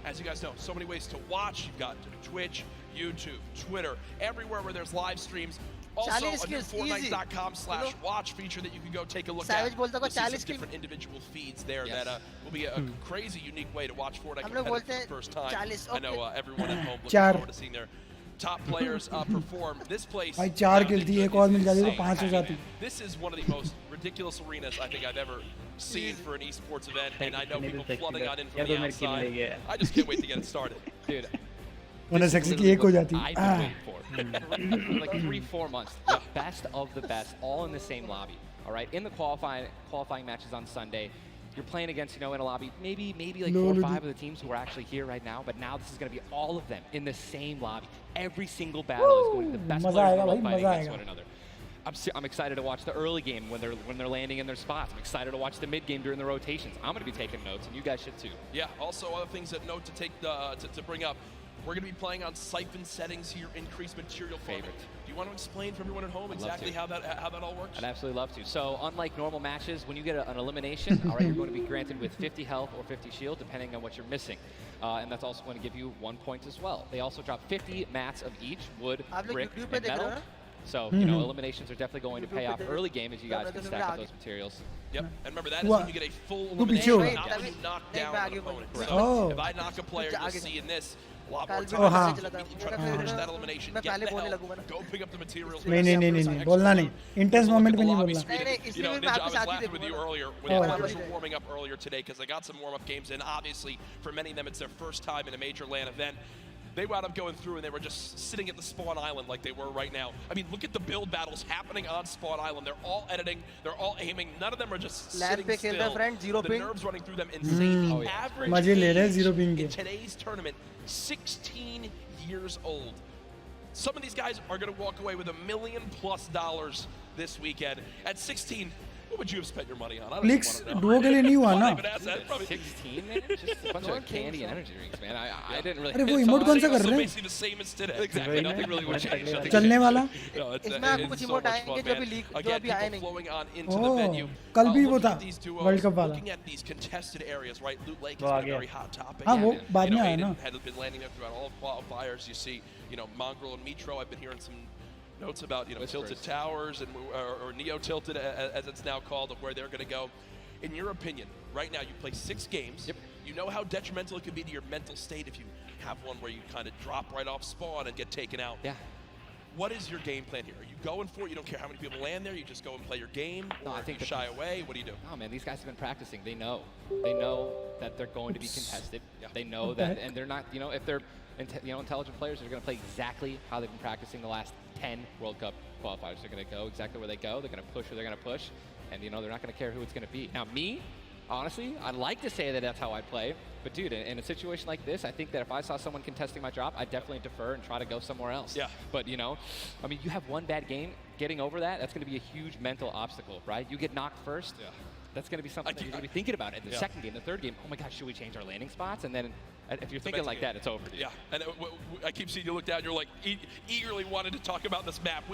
As you guys know, so many ways to watch. You've got Twitch, YouTube, Twitter, everywhere where there's live streams. Also, a new Fortnite.com/watch feature that you can go take a look at. You'll see some different individual feeds there that will be a crazy, unique way to watch Fortnite competitive for the first time. I know everyone at home looking forward to seeing their top players perform. This place.
भाई 4 किल थी एक और मिल जाती तो 5 हो जाती.
This is one of the most ridiculous arenas I think I've ever seen for an esports event, and I know people flooding on in from the outside. I just can't wait to get it started,
dude.
उन्हें sexy की एक हो जाती.
I've been waiting for like 3-4 months. The best of the best, all in the same lobby. All right, in the qualifying matches on Sunday, you're playing against, in a lobby, maybe like 4 or 5 of the teams who are actually here right now. But now this is going to be all of them in the same lobby. Every single battle is going to be the best players in the world fighting against one another. I'm excited to watch the early game when they're landing in their spots. I'm excited to watch the mid game during the rotations. I'm going to be taking notes, and you guys should too.
Yeah. Also, other things that note to take to bring up. We're going to be playing on siphon settings here, increased material favorite. Do you want to explain for everyone at home exactly how that all works?
I'd absolutely love to. So unlike normal matches, when you get an elimination, all right, you're going to be granted with 50 health or 50 shield, depending on what you're missing. And that's also going to give you 1 point as well. They also drop 50 mats of each, wood, brick, and metal. So, eliminations are definitely going to pay off early game as you guys can stack up those materials.
Yep, and remember that is when you get a full elimination, not when you knock down an opponent. So if I knock a player, you'll see in this, a lot more time. You try to finish that elimination, get the hell, go pick up the materials.
नहीं बोलना नहीं intense moment में नहीं बोलना.
You know, Ninja, I was laughing with you earlier when the players were warming up earlier today because they got some warm-up games in. Obviously, for many of them, it's their first time in a major LAN event. They wound up going through and they were just sitting at the spawn island like they were right now. I mean, look at the build battles happening on spawn island. They're all editing, they're all aiming. None of them are just sitting still. The nerves running through them insane. The average age in today's tournament, 16 years old. Some of these guys are going to walk away with $1 million+ this weekend. At 16, What would you have spent your money on? I don't
clicks
want to know.
duo के लिए नहीं हुआ ना
16 man, just a bunch of candy and energy drinks, man. I didn't really.
अरे वो emote कौन सा कर
So
रहे हैं
basically the same as today. Exactly. Nothing really would change. Nothing
चलने वाला
No, it's
इसमें आपको कुछ
so
इमोट
much
आएंगे
fun,
जो
man.
अभी लीक जो
Again,
अभी आए
people
नहीं
flowing on into the venue.
कल भी वो
Looking
था
at these duos,
world cup वाला
looking at these contested areas, right? Loot Lake
वो
has
आ
been a
गया
very hot topic.
हाँ वो बाद
You
में
know,
आया ना
Aiden had been landing there throughout all qualifiers. You see, you know, Mongrel and Mitro. I've been hearing some notes about, you know, tilted towers and or neo tilted as it's now called, of where they're going to go. In your opinion, right now you play 6 games.
Yep.
You know how detrimental it could be to your mental state if you have one where you kind of drop right off spawn and get taken out.
Yeah.
What is your game plan here? Are you going for it? You don't care how many people land there? You just go and play your game? Or
No, I think
you shy away? What do you do?
Oh man, these guys have been practicing. They know that they're going to be contested.
Yeah.
They know that, and they're not. You know, if they're intelligent players, they're going to play exactly how they've been practicing the last 10 World Cup qualifiers. They're going to go exactly where they go. They're going to push where they're going to push, and you know they're not going to care who it's going to be. Now me, honestly, I'd like to say that that's how I play, but dude, in a situation like this, I think that if I saw someone contesting my drop, I'd definitely defer and try to go somewhere else.
Yeah.
But you know, I mean, you have one bad game, getting over that, that's going to be a huge mental obstacle, right? You get knocked first.
Yeah.
That's going to be something that you're going to be thinking about in the second game, the third game. Oh my gosh, should we change our landing spots? And then if you're thinking like that, it's over. Dude.
Yeah, and I keep seeing you look down. You're like eagerly wanting to talk about this map.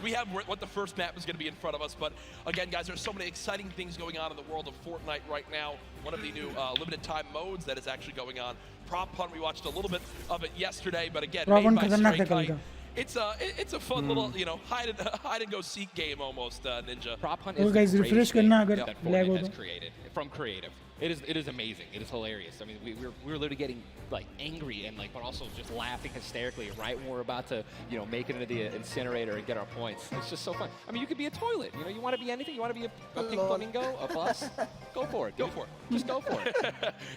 We have what the first map is going to be in front of us. But again, guys, there's so many exciting things going on in the world of Fortnite right now. One of the new limited time modes that is actually going on. Prop Hunt, we watched a little bit of it yesterday, but again, made by Stray Kite. It's a fun little, you know, hide and go seek game almost, Ninja.
Prop Hunt
वो
is
guys
the
refresh
greatest thing
करना अगर
that
lag हो
Fortnite has
तो
created from creative. It is amazing. It is hilarious. I mean, we're literally getting like angry and like, but also just laughing hysterically right when we're about to, you know, make it into the incinerator and get our points. It's just so fun. I mean, you could be a toilet. You know, you want to be anything. You want to be a pink flamingo, a bus. Go for it. Dude.
Go for it.
Just go for it.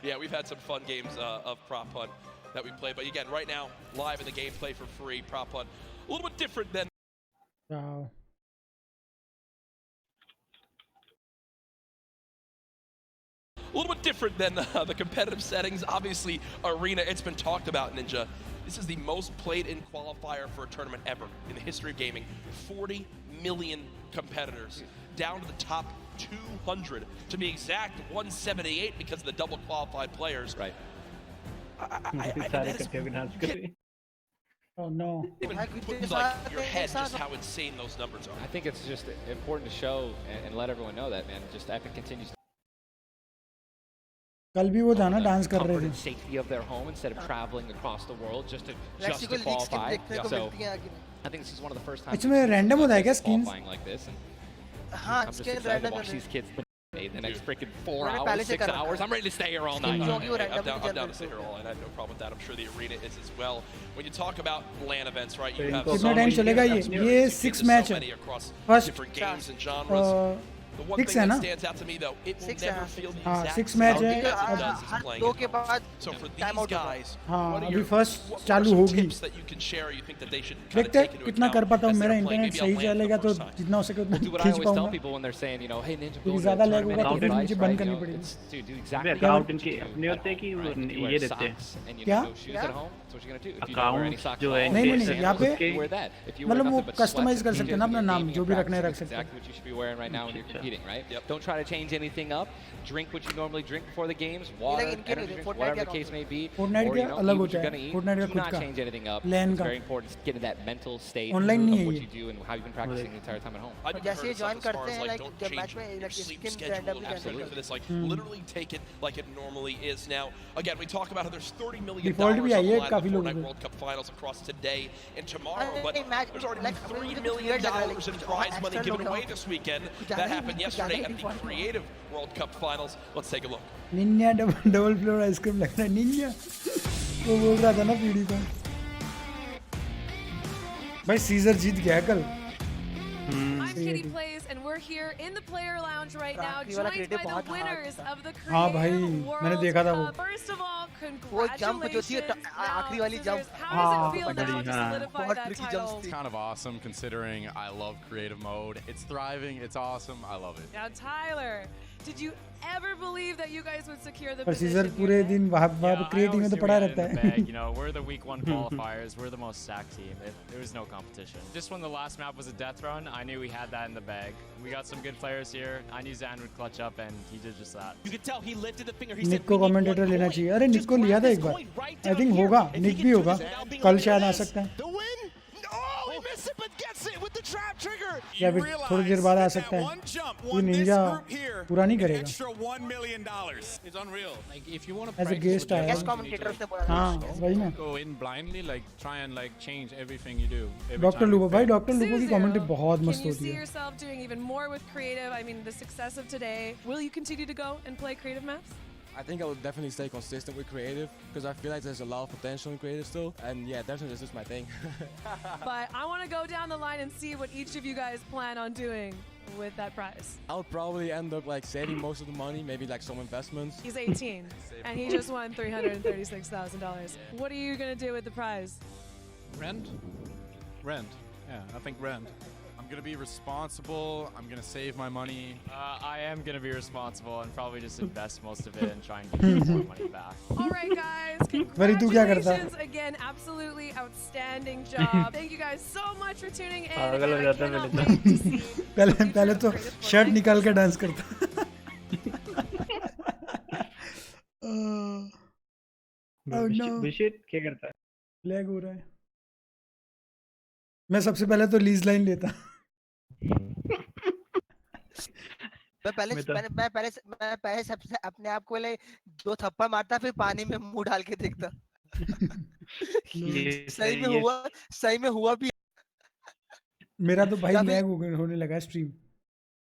Yeah, we've had some fun games of Prop Hunt that we play. But again, right now, live in the gameplay for free, Prop Hunt. A little bit different than.
Wow.
A little bit different than the competitive settings. Obviously, Arena, it's been talked about, Ninja. This is the most played in qualifier for a tournament ever in the history of gaming. 40 million competitors, down to the top 200. To be exact, 178 because of the double qualified players.
Right.
Oh no.
Even put like your head just how insane those numbers are.
I think it's just important to show and let everyone know that, man, just Epic continues to
कल भी वो था ना dance कर रहे थे
safety of their home instead of traveling across the world just to qualify. So I think this is one of the first times
इसमें random होता है क्या skins
like this.
हाँ
I'm just excited to watch these kids play the next freaking 4 hours, 6 hours. I'm ready to stay here all night.
I'm down to stay here all night. I have no problem with that. I'm sure the arena is as well. When you talk about LAN events, right? You have
कितना time चलेगा ये 6 match है
first different games and genres. The one thing that stands out to me though, it will never feel the exact same as it does as playing it. So for these guys, what are your tips that you can share? You think that they should kind of take into
कितना कर पाता हूँ
account
मेरा
as they're playing
internet
maybe
सही
on LAN
चलेगा
for
तो
the first time?
जितना हो सके उतना
Do what I
खींच
always tell
पाऊंगा
people when they're saying, you know, hey Ninja, go
क्योंकि
to
ज़्यादा
a
लैग होगा
tournament,
तो फिर मुझे बंद
you
करनी
know,
पड़ेगी
dude, do exactly
account
what
इनके
you
अपने होते हैं कि वो
right? You
ये
wear
देते हैं
socks and you
क्या?
know shoes at home. That's what you're gonna do. If you don't wear
account
any socks
जो
at
है
all,
नहीं
इनके
नहीं यहाँ पे
you wear that. If you wear
मतलब वो
nothing but sweats
कस्टमाइज कर
and
सकते हैं ना अपना
gaming
नाम जो भी रखना है रख
practice,
सकते हैं
exactly what you should be wearing right now when you're competing, right? Don't try to change anything up. Drink what you normally drink before the games, water, energy drinks, whatever the case may be.
Fortnite
Or,
का
you know,
अलग
eat what
होता
you're
है
gonna eat.
Fortnite का
Do
खुद
not
का
change anything up.
LAN
It's
का
very important to get in that mental state
Online
of
नहीं है
what
ये
you do and how you've been practicing the entire time at home.
I've even
जैसे
heard of
join
stuff as far
करते
as
हैं
like
like
don't
जब
change
match में
your
like
sleep
skin
schedule
randomly
absolutely
cancel
for this. Like literally take it like it normally is. Now, again, we talk about how there's $30 million
Default भी
on
I
the
है
line
काफी
of the
लोगों
Fortnite
को
World Cup Finals across today and tomorrow, but
match
there's already
like
$3 million in prize money given away this weekend. That happened yesterday at the Creative World Cup Finals. Let's take a look.
निन्या double floor ice cream लग रहा है निन्या वो बोल रहा था ना पीढ़ी को भाई सीजर जीत गया कल
I'm Kitty Plays, and we're here in the player lounge right now, joined by the winners of the
हाँ भाई
Creative
मैंने देखा था वो
World. First of all,
वो जंप जो थी
congratulations.
आखिरी वाली jump
How does it feel now to solidify
बहुत
that
tricky
title?
jumps थी
Kind of awesome considering I love creative mode. It's thriving, it's awesome, I love it.
Now, Tyler, Did you ever believe that you guys would secure the
पर
position
scissor पूरे दिन वहाँ creative में तो पड़ा रहता है.
You know, we're the week 1 qualifiers. We're the most stacked team. There was no competition. Just when the last map was a death run, I knew we had that in the bag. We got some good players here. I knew Zan would clutch up, and he did just that.
You could tell he lifted the finger. He
निक को commentator लेना चाहिए. अरे निक को लिया था एक बार. I think होगा. निक भी होगा. कल शायद आ सकता है. या फिर थोड़ी देर बाद आ सकता है. ये निंजा पूरा नहीं करेगा. As a guest आया. हाँ वही ना. डॉक्टर लूबो भाई, डॉक्टर लूबो की कमेंट्री बहुत मस्त होती है.
Will you continue to go and play creative maps?
I think I would definitely stay consistent with creative because I feel like there's a lot of potential in creative still, and yeah, definitely this is my thing.
But I want to go down the line and see what each of you guys plan on doing with that prize.
I would probably end up like saving most of the money, maybe like some investments.
He's 18 and he just won $336,000. What are you going to do with the prize?
Rent. Yeah, I think rent. I'm going to be responsible. I'm going to save my money.
I am going to be responsible and probably just invest most of it and try and get some money back.
All right, guys. Congratulations again. Absolutely outstanding job. Thank you guys so much for tuning in. And I cannot wait to see.
पहले तो shirt निकाल के dance करता. Oh no.
विशिट क्या करता है?
Lag हो रहा है. मैं सबसे पहले तो लीज लाइन लेता.
मैं पहले सबसे अपने आप को ले 2 थप्पड़ मारता, फिर पानी में मुंह डाल के देखता. सही में हुआ भी.
मेरा तो भाई लैग होने लगा स्ट्रीम.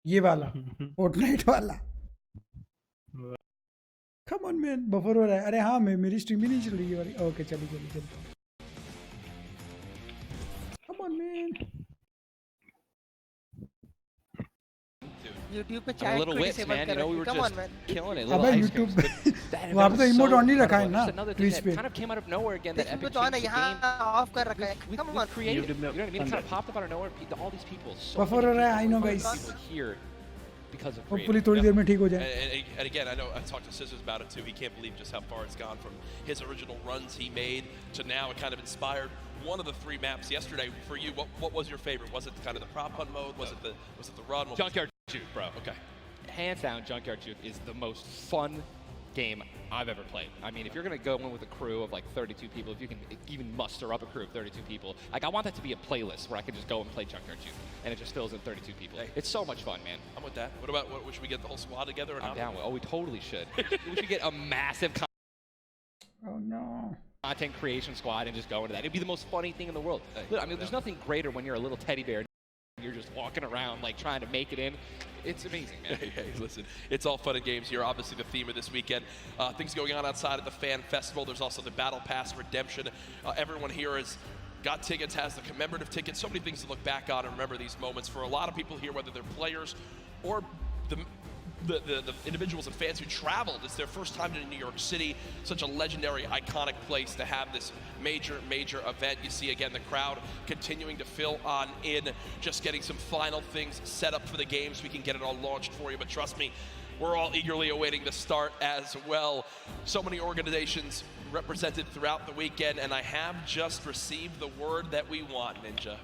ये वाला Fortnite वाला. Come on man, बफर हो रहा है. अरे हाँ, मेरी स्ट्रीम ही नहीं चल रही है. ओके चली. Come on man.
YouTube पे
A little whips, man. You know, we were just killing it.
अबे YouTube पे वहाँ पे तो इमोट ऑन नहीं रखा है ना. Twitch पे.
Kind of came out of nowhere again. That epic
तो आना यहाँ ऑफ कर रखा है. Come on.
Creative. You know what I mean? It kind of popped up out of nowhere. All these people.
Buffer हो रहा है. I know guys.
Here. Because of
hopefully थोड़ी देर में ठीक हो जाए.
And again, I know I talked to Scissors about it too. He can't believe just how far it's gone from his original runs he made to now. It kind of inspired one of the 3 maps yesterday for you. What was your favorite? Was it kind of the prop hunt mode? Was it the run?
Junkyard Juke, bro. Okay. Hands down, Junkyard Juke is the most fun game I've ever played. I mean, if you're going to go in with a crew of like 32 people, if you can even muster up a crew of 32 people, like I want that to be a playlist where I can just go and play Junkyard Juke, and it just fills in 32 people. Hey. It's so much fun, man.
I'm with that. What about, should we get the whole squad together? Or
I'm down with. Oh, we totally should. We should get a massive content creation squad and just go into that. It'd be the most funny thing in the world. I mean, there's nothing greater when you're a little teddy bear and you're just walking around like trying to make it in. It's amazing, man.
Hey, listen, it's all fun and games here. Obviously, the theme of this weekend, things going on outside of the fan festival. There's also the Battle Pass redemption. Everyone here has got tickets, has the commemorative tickets. So many things to look back on and remember these moments. For a lot of people here, whether they're players or the individuals and fans who traveled, it's their first time to New York City, such a legendary, iconic place to have this major event. You see again the crowd continuing to fill on in, just getting some final things set up for the games. We can get it all launched for you, but trust me, we're all eagerly awaiting the start as well. So many organizations represented throughout the weekend, and I have just received the word that we want, Ninja.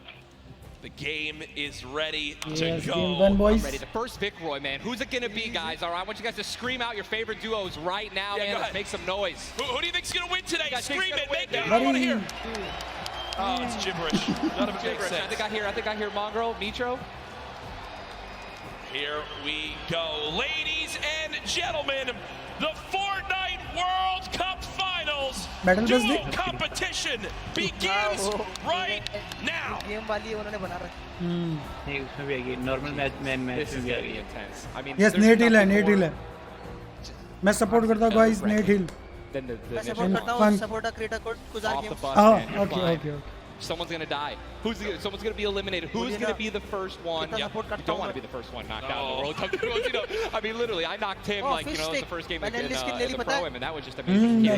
The game is ready to go.
I'm
ready. The first Vicroy, man. Who's it going to be, guys? All right, I want you guys to scream out your favorite duos right now, man. Let's make some noise.
Who do you think's going to win today? Scream it. Make it. I want to hear. Oh, it's gibberish. None of it makes sense.
I think I hear Mongrel, Mitro.
Here we go. Ladies and gentlemen, the Fortnite World Cup Finals duo competition begins right now.
Normal match में
intense. I mean,
yes, Nate Hill है. मैं support करता हूँ guys, Nate Hill.
मैं support करता हूँ, support creator code QUASAR games.
Okay.
Someone's gonna die. Someone's going to be eliminated. Who's going to be the first one? You don't want to be the first one knocked out in the World Cup. You know, I mean, literally, I knocked him like, you know, the first game in the Pro-Am, and that was just amazing.
Now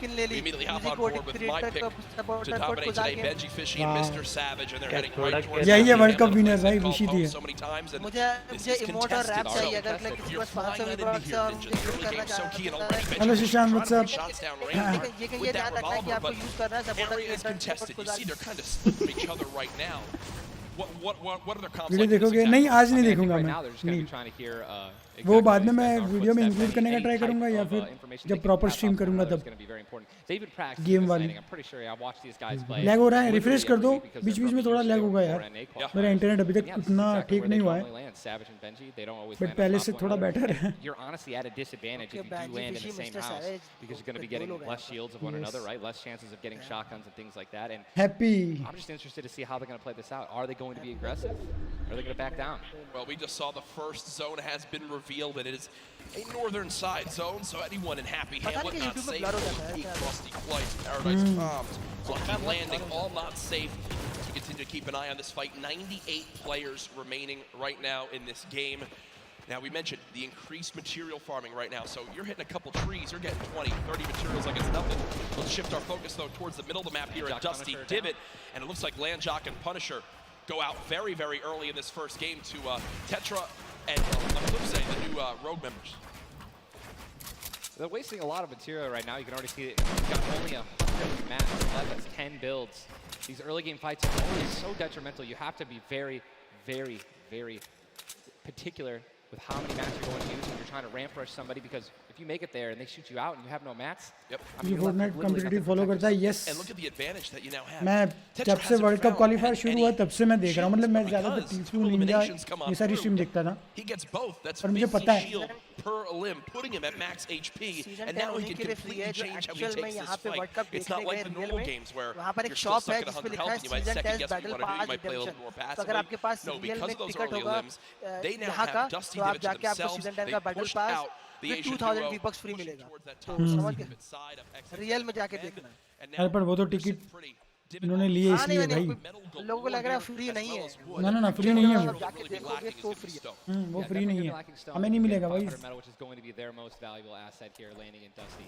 we immediately hop on board with my pick to dominate today, Benji Fishy and Mr. Savage, and they're heading right towards
yeah, ये World Cup winner भाई विशी थी
so many times, and
मुझे emote और rap चाहिए अगर like किसी पास 500 weavers से और करना चाहते हैं
हेलो शिशान व्हाट्स अप
ये ध्यान रखना है कि आपको यूज करना है supporter
is contested. You see they're kind of split from each other right now. What are their comps
video देखोगे नहीं आज नहीं देखूंगा मैं नहीं वो बाद में मैं वीडियो में इंक्लूड करने का ट्राई करूंगा या फिर जब प्रॉपर स्ट्रीम करूंगा तब गेम वाली लैग हो रहा है रिफ्रेश कर दो बीच बीच में थोड़ा लैग होगा यार मेरा इंटरनेट अभी तक उतना ठीक नहीं हुआ है बट पहले से थोड़ा बेटर है happy
Are they going to be aggressive? Or are they going to back down?
Well, we just saw the first zone has been revealed, and it is a northern side zone, so anyone in Happy Hamlet not safe. Frosty Flight, Paradise Comms, Lucky Landing, all not safe. So we continue to keep an eye on this fight. 98 players remaining right now in this game. Now, we mentioned the increased material farming right now, so you're hitting a couple trees, you're getting 20, 30 materials like it's nothing. Let's shift our focus, though, towards the middle of the map here at Dusty Divot, and it looks like Landjock and Punisher go out very, very early in this first game to Tetra and, on the flip side, the new Rogue members.
They're wasting a lot of material right now. You can already see it. You've got only 100 maps left. That's 10 builds. These early game fights are always so detrimental. You have to be very, very, very particular with how many mats you're going to use when you're trying to ramp rush somebody, because if you make it there and they shoot you out and you have no mats,
yep.
ये Fortnite competitive follow करता है yes.
And look at the advantage that you now have.
मैं जब से World Cup qualifier शुरू हुआ तब से मैं देख रहा हूँ मतलब मैं ज़्यादा टीफू निंजा ये सारी स्ट्रीम देखता था
He gets both. That's
और मुझे पता है
per limb, putting him at max HP, and now he can completely change how he takes this fight. It's not like the normal games where you're still stuck at 100 health and you might second guess what you want to do, you might play a little more passively. No, because of those early limbs, they now have Dusty Divot to themselves. They push out the Asian
2000 V-Bucks free मिलेगा तो समझ गए real में जाके देखना
अरे पर वो तो टिकट इन्होंने लिए इसलिए भाई
लोगों को लग रहा है फ्री नहीं है
ना फ्री नहीं है
जाके देखोगे तो फ्री है
वो फ्री नहीं है हमें नहीं मिलेगा भाई
which is going to be their most valuable asset here landing in Dusty.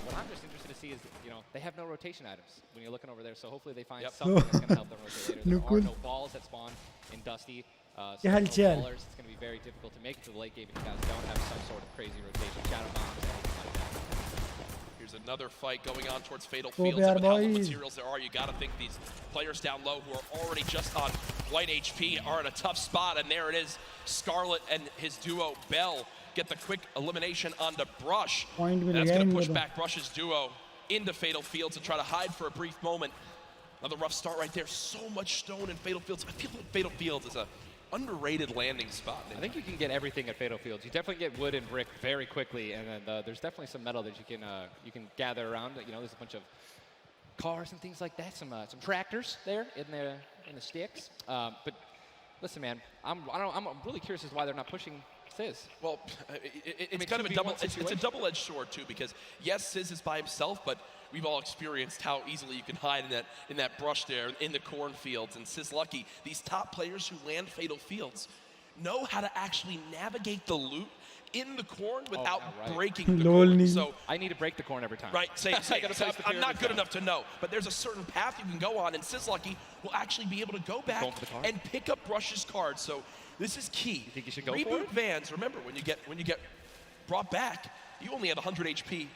What I'm just interested to see is, you know, they have no rotation items when you're looking over there, so hopefully they find something that's going to help them rotate later. There are no balls that spawn in Dusty. So no ballers, it's going to be very difficult to make it to the late game if you guys don't have some sort of crazy rotation, shadow bombs, anything like that.
Here's another fight going on towards Fatal Fields. With how little materials there are, you got to think these players down low who are already just on light HP are in a tough spot, and there it is. Scarlet and his duo, Bell, get the quick elimination onto Brush. That's going to push back Brush's duo into Fatal Fields and try to hide for a brief moment. Another rough start right there. So much stone in Fatal Fields. I feel like Fatal Fields is a underrated landing spot.
I think you can get everything at Fatal Fields. You definitely get wood and brick very quickly, and then there's definitely some metal that you can gather around. You know, there's a bunch of cars and things like that. Some tractors there in the sticks. But listen, man, I'm really curious as to why they're not pushing Sizz.
Well, it's kind of a double-edged sword too, because yes, Sizz is by himself, but we've all experienced how easily you can hide in that brush there in the cornfields. And Sizz Lucky, these top players who land Fatal Fields know how to actually navigate the loot in the corn without breaking the corn. So
I need to break the corn every time.
Right, I'm not good enough to know, but there's a certain path you can go on, and Sizz Lucky will actually be able to go back and pick up Brush's cards. So this is key.
You think you should go
Reboot
for it?
Vans, remember, when you get brought back, you only had 100 HP.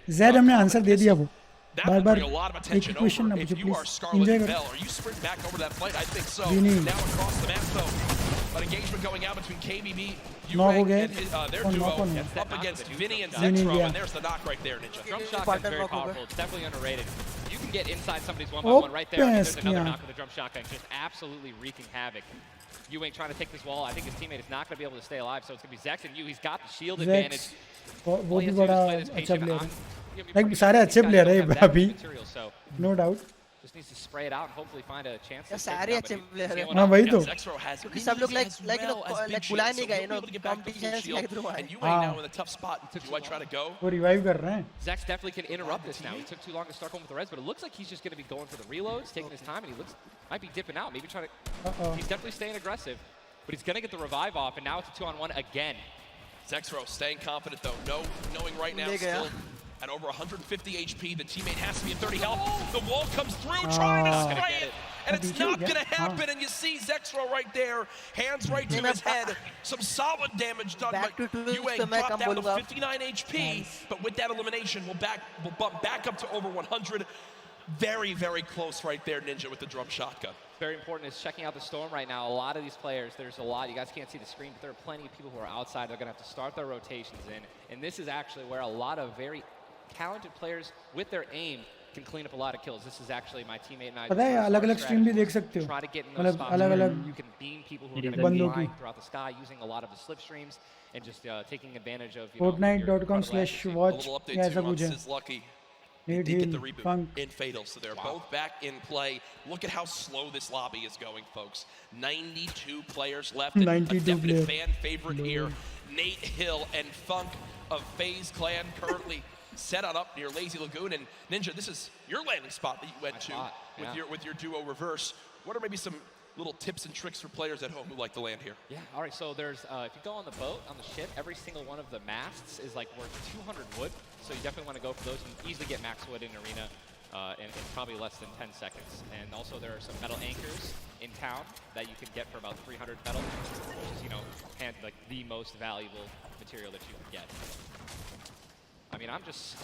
Zed हमने answer दे दिया वो
That would bring a lot of attention over. If you are Scarlet and Bell, are you sprint back over that fight? I think so. Now across the map, though, an engagement going out between KBB, UA, and their duo up against Vinny and Zexro, and there's the knock right there, Ninja.
Drum shotgun is very powerful. It's definitely underrated. You can get inside somebody's one-by-one right there. There's another knock with the drum shotgun, just absolutely wreaking havoc. Ewing trying to take this wall. I think his teammate is not going to be able to stay alive, so it's going to be Zex and Yu. He's got the shield advantage.
वो भी बड़ा अच्छा player है like सारे अच्छे player है अभी no doubt
Just needs to spray it out and hopefully find a chance.
सारे अच्छे प्लेयर हैं।
हाँ वही तो।
क्योंकि सब लोग like बुलाए नहीं गए, competitions के through आए।
And you right now in a tough spot. Do I try to go?
वो revive कर रहे हैं।
Zex definitely can interrupt this now. He took too long to start going with the res, but it looks like he's just going to be going for the reloads, taking his time, and he might be dipping out, maybe trying to. He's definitely staying aggressive, but he's going to get the revive off, and now it's a 2-on-1 again.
Zexro staying confident though, knowing right now still at over 150 HP, the teammate has to be at 30 health. The wall comes through, trying to spray it, and it's not gonna happen, and you see Zexro right there, hands right to his head. Some solid damage done, but UA dropped down to 59 HP, but with that elimination, we'll bump back up to over 100. Very, very close right there, Ninja, with the drum shotgun.
Very important is checking out the Storm right now. A lot of these players, there's a lot, you guys can't see the screen, but there are plenty of people who are outside. They're going to have to start their rotations in. And this is actually where a lot of very talented players with their aim can clean up a lot of kills. This is actually my teammate and I.
पता है अलग-अलग stream भी देख सकते हो।
Try to get in those spots. You can beam people who are going to be flying throughout the sky using a lot of the slipstreams and just taking advantage of,
Fortnite.com/watch ऐसा कुछ है।
They did get the reboot in Fatal, so they're both back in play. Look at how slow this lobby is going, folks. 92 players left. 92 a definite fan favorite here. Nate Hill and Funk of FaZe Clan currently set on up near Lazy Lagoon. And Ninja, this is your landing spot that you went to with your duo reverse. What are maybe some little tips and tricks for players at home who like to land here?
Yeah, all right, so there's, if you go on the boat, on the ship, every single one of the masts is like worth 200 wood, so you definitely want to go for those. You can easily get max wood in Arena in probably less than 10 seconds. And also there are some metal anchors in town that you can get for about 300 metal, which is, like the most valuable material that you can get. I mean, I'm just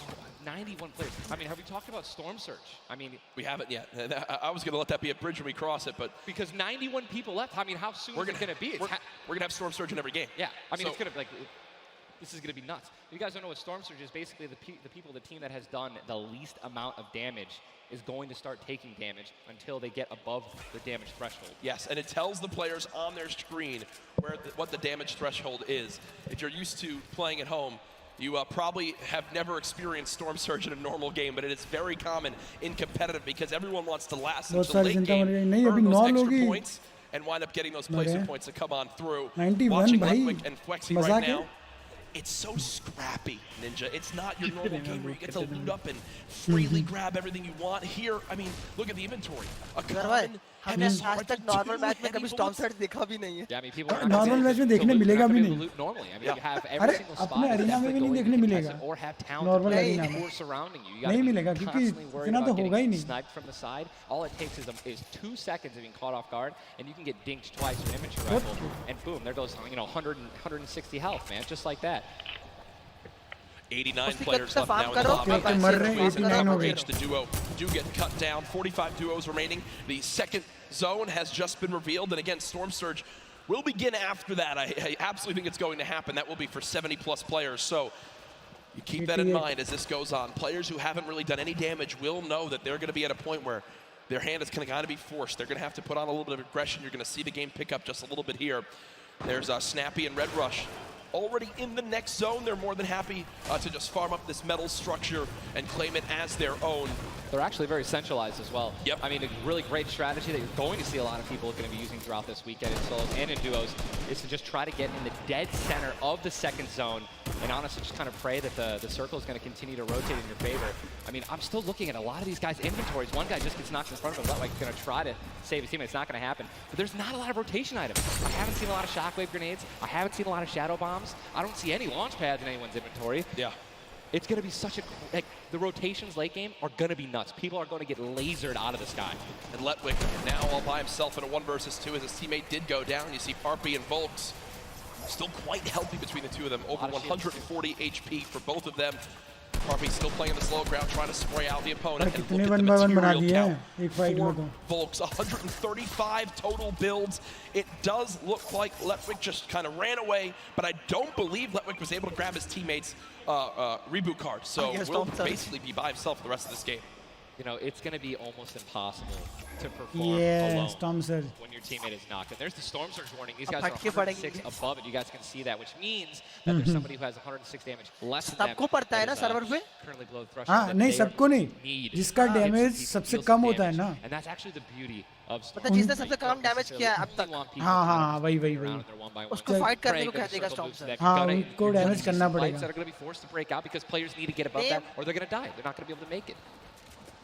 91 players. I mean, have we talked about Storm Surge? I mean,
we haven't yet. I was going to let that be a bridge when we cross it, but
because 91 people left. I mean, how soon is it going to be?
We're going to have Storm Surge in every game.
Yeah, I mean, it's going to be like this is going to be nuts. If you guys don't know what Storm Surge is, basically the team that has done the least amount of damage is going to start taking damage until they get above the damage threshold.
Yes, and it tells the players on their screen what the damage threshold is. If you're used to playing at home, you probably have never experienced Storm Surge in a normal game, but it is very common in competitive because everyone wants to last until late game, earn those extra points, and wind up getting those placement points to come on through.
91
Watching Ludwig and Flexi right now, it's so scrappy, Ninja. It's not your normal game where you get to loot up and freely grab everything you want. Here, I mean, look at the inventory. A common
हमने आज तक normal match में कभी storm surge देखा भी नहीं है।
Yeah, I mean, people
normal match में देखने मिलेगा भी नहीं।
Normally, I mean, you have every single spot
अपने अरीना में भी नहीं देखने मिलेगा।
or have talent
normal arena में
surrounding you.
नहीं मिलेगा क्योंकि इतना तो होगा ही नहीं।
Sniped from the side. All it takes is 2 seconds of being caught off guard, and you can get dinked twice with an inventory rifle, and boom, there goes 160 health, man, just like that.
89 players left now in the lobby. The duo do get cut down. 45 duos remaining. The second zone has just been revealed, and again, Storm Surge will begin after that. I absolutely think it's going to happen. That will be for 70+ players. So you keep that in mind as this goes on. Players who haven't really done any damage will know that they're going to be at a point where their hand is going to be forced. They're going to have to put on a little bit of aggression. You're going to see the game pick up just a little bit here. There's Snappy and Red Rush. Already in the next zone, they're more than happy to just farm up this metal structure and claim it as their own.
They're actually very centralized as well. Yep. I mean, a really great strategy that you're going to see a lot of people going to be using throughout this weekend in solos and in duos is to just try to get in the dead center of the second zone and honestly just kind of pray that the circle is going to continue to rotate in your favor. I mean, I'm still looking at a lot of these guys' inventories. One guy just gets knocked in front of him, like he's going to try to save his teammate. It's not going to happen. But there's not a lot of rotation items. I haven't seen a lot of shockwave grenades. I haven't seen a lot of shadow bombs. I don't see any launch pads in anyone's inventory.
Yeah.
It's going to be such a, like, the rotations late game are going to be nuts. People are going to get lasered out of the sky.
And Letwick now all by himself in a 1 versus 2 as his teammate did go down. You see Parpy and Volks still quite healthy between the two of them. Over 140 HP for both of them. Parpy still playing the slow ground, trying to spray out the opponent. And look at the material count for Volks. 135 total builds. It does look like Letwick just kind of ran away, but I don't believe Letwick was able to grab his teammate's reboot card. So will basically be by himself for the rest of this game.
you know, it's going to be almost impossible to perform alone
Storm Surge.
when your teammate is knocked. And there's the Storm Surge warning. These guys are 106 above it. You guys can see that, which means that there's somebody who has 106 damage less than them.
सबको पड़ता है ना server पे?
Currently below threshold.
हाँ नहीं सबको नहीं जिसका डैमेज सबसे कम होता है ना.
And that's actually the beauty of
पता है जिसने सबसे कम डैमेज किया है अब तक.
हाँ वही
उसको फाइट करने को कह देगा Storm Surge.
हाँ उनको डैमेज करना पड़ेगा.
That are going to be forced to break out because players need to get above that or they're going to die. They're not going to be able to make it.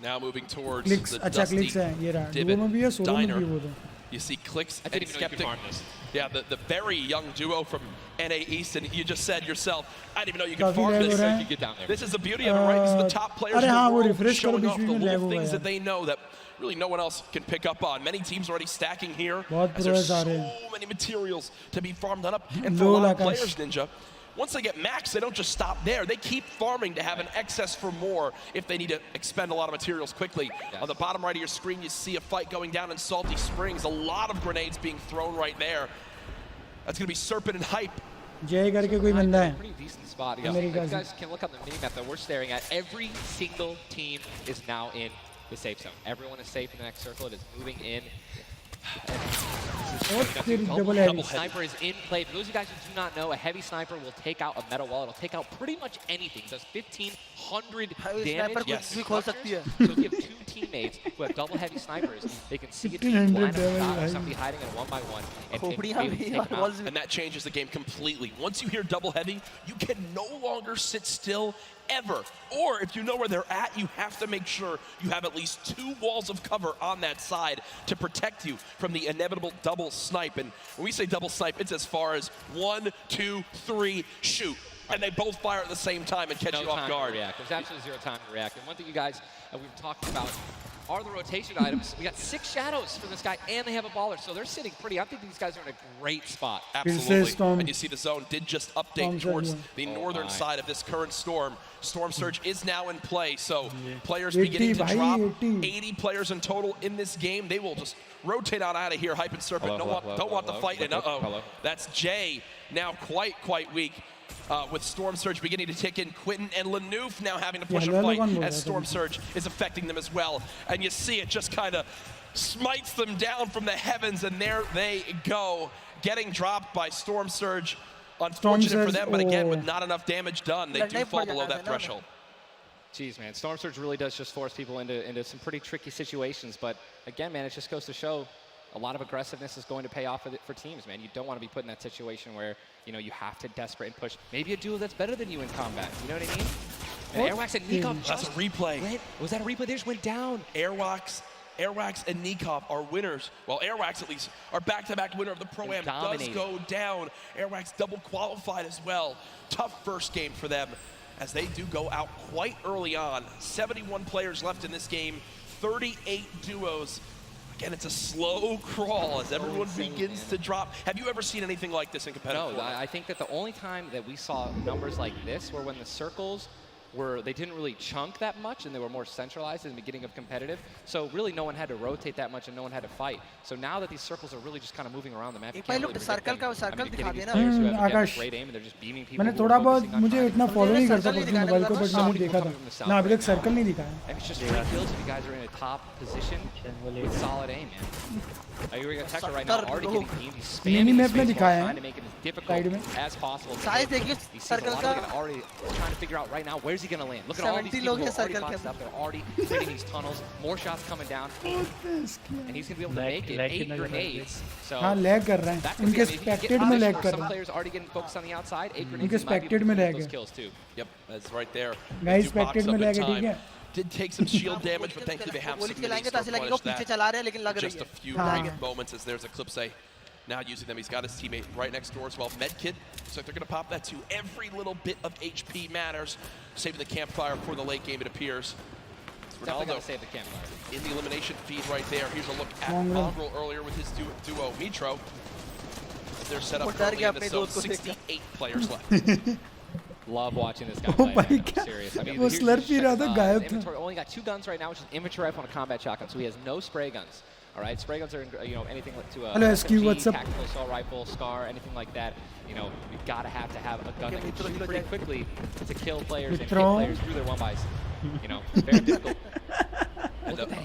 Now moving towards
clicks,
the
अच्छा
dusty
clicks है ये रहा.
divot
में भी है solo में भी वो तो.
You see Clicks
I didn't even know you could farm this.
Yeah, the very young duo from NA East, and you just said yourself, I didn't even know you could farm this.
You get down there.
This is the beauty of it, right? This is the top players in the world showing off the little things that they know that really no one else can pick up on. Many teams already stacking here, as there's so many materials to be farmed up. And for a lot of players, Ninja, once they get max, they don't just stop there. They keep farming to have an excess for more if they need to expend a lot of materials quickly. On the bottom right of your screen, you see a fight going down in Salty Springs. A lot of grenades being thrown right there. That's going to be Serpent and Hype.
Jay करके कोई बंदा है.
Pretty decent spot. You guys can look on the mini map that we're staring at. Every single team is now in the safe zone. Everyone is safe in the next circle. It is moving in. Double sniper is in play. For those of you guys who do not know, a heavy sniper will take out a metal wall. It'll take out pretty much anything. It does 1,500 damage.
Yes.
So if you have two teammates who have double heavy snipers, they can see a team line up or somebody hiding in a 1-by-1
and that changes the game completely. Once you hear double heavy, you can no longer sit still ever. Or if you know where they're at, you have to make sure you have at least 2 walls of cover on that side to protect you from the inevitable double snipe. And when we say double snipe, it's as far as 1, 2, 3, shoot. And they both fire at the same time and catch you off guard.
There's absolutely 0 time to react. And one thing you guys we've talked about are the rotation items. We got 6 shadows for this guy, and they have a baller, so they're sitting pretty. I think these guys are in a great spot.
Absolutely. And you see the zone did just update towards the northern side of this current storm. Storm Surge is now in play, so players beginning to drop. 80 players in total in this game. They will just rotate on out of here. Hype and Serpent don't want the fight. And that's Jay now quite weak. With Storm Surge beginning to tick in, Quentin and Lanouf now having to push a fight as Storm Surge is affecting them as well. And you see it just kind of smites them down from the heavens, and there they go, getting dropped by Storm Surge. Unfortunate for them, but again, with not enough damage done, they do fall below that threshold.
Jeez, man, Storm Surge really does just force people into some pretty tricky situations. But again, man, it just goes to show a lot of aggressiveness is going to pay off for teams, man. You don't want to be put in that situation where, you know, you have to desperate and push. Maybe a duo that's better than you in combat. You know what I mean? And Airwax and Nikov
That's a replay.
Was that a replay? They just went down.
Airwax and Nikov are winners. Well, Airwax at least are back-to-back winner of the Pro-Am. Does go down. Airwax double qualified as well. Tough first game for them as they do go out quite early on. 71 players left in this game, 38 duos. Again, it's a slow crawl as everyone begins to drop. Have you ever seen anything like this in competitive?
No, I think that the only time that we saw numbers like this were when the circles they didn't really chunk that much and they were more centralized in the beginning of competitive. So really no one had to rotate that much and no one had to fight. So now that these circles are really just kind of moving around the map, you can't really predict them. Players who have great aim and they're just beaming people.
मैंने थोड़ा बहुत मुझे इतना follow नहीं करता PUBG mobile को, but मैंने देखा था ना, अभी तक सर्कल नहीं दिखा है.
And it's just 3 kills if you guys are in a top position with solid aim, man. You're going to attack right now, already getting beamed. He's spamming the space bar, trying to make it as difficult as possible. You see a lot of them already trying to figure out right now, where's he going to land? Look at all these people who are already boxed up. They're already creating these tunnels. More shots coming down. And he's going to be able to make it. 8 grenades. So
हाँ lag कर रहे हैं. उनके expected में lag कर रहे हैं.
Some players already getting focused on the outside. 8 grenades.
उनके स्पेक्टेड में लैग है.
Yep, that's right there.
Guys, expected में लैग है, ठीक है.
Did take some shield damage, but thankfully they have some minis to replenish that. Just a few brief moments as there's Eclipse now using them. He's got his teammate right next door as well. Medkit, looks like they're going to pop that too. Every little bit of HP matters. Saving the campfire for the late game, it appears. Ronaldo
save the campfire.
In the elimination feed right there. Here's a look at Mongrel earlier with his duo, Mitro. They're set up early in the zone. 68 players left.
Love watching this guy play. I'm serious. I mean,
वो slurpee रहा था, गायब था.
Only got 2 guns right now, which is inventory rifle and a combat shotgun. So he has no spray guns. All right, spray guns are, you know, anything like to a SMG, tactical assault rifle, SCAR, anything like that. You know, we've got to have a gun that can shoot pretty quickly to kill players and hit players through their 1-bys. You know, very difficult.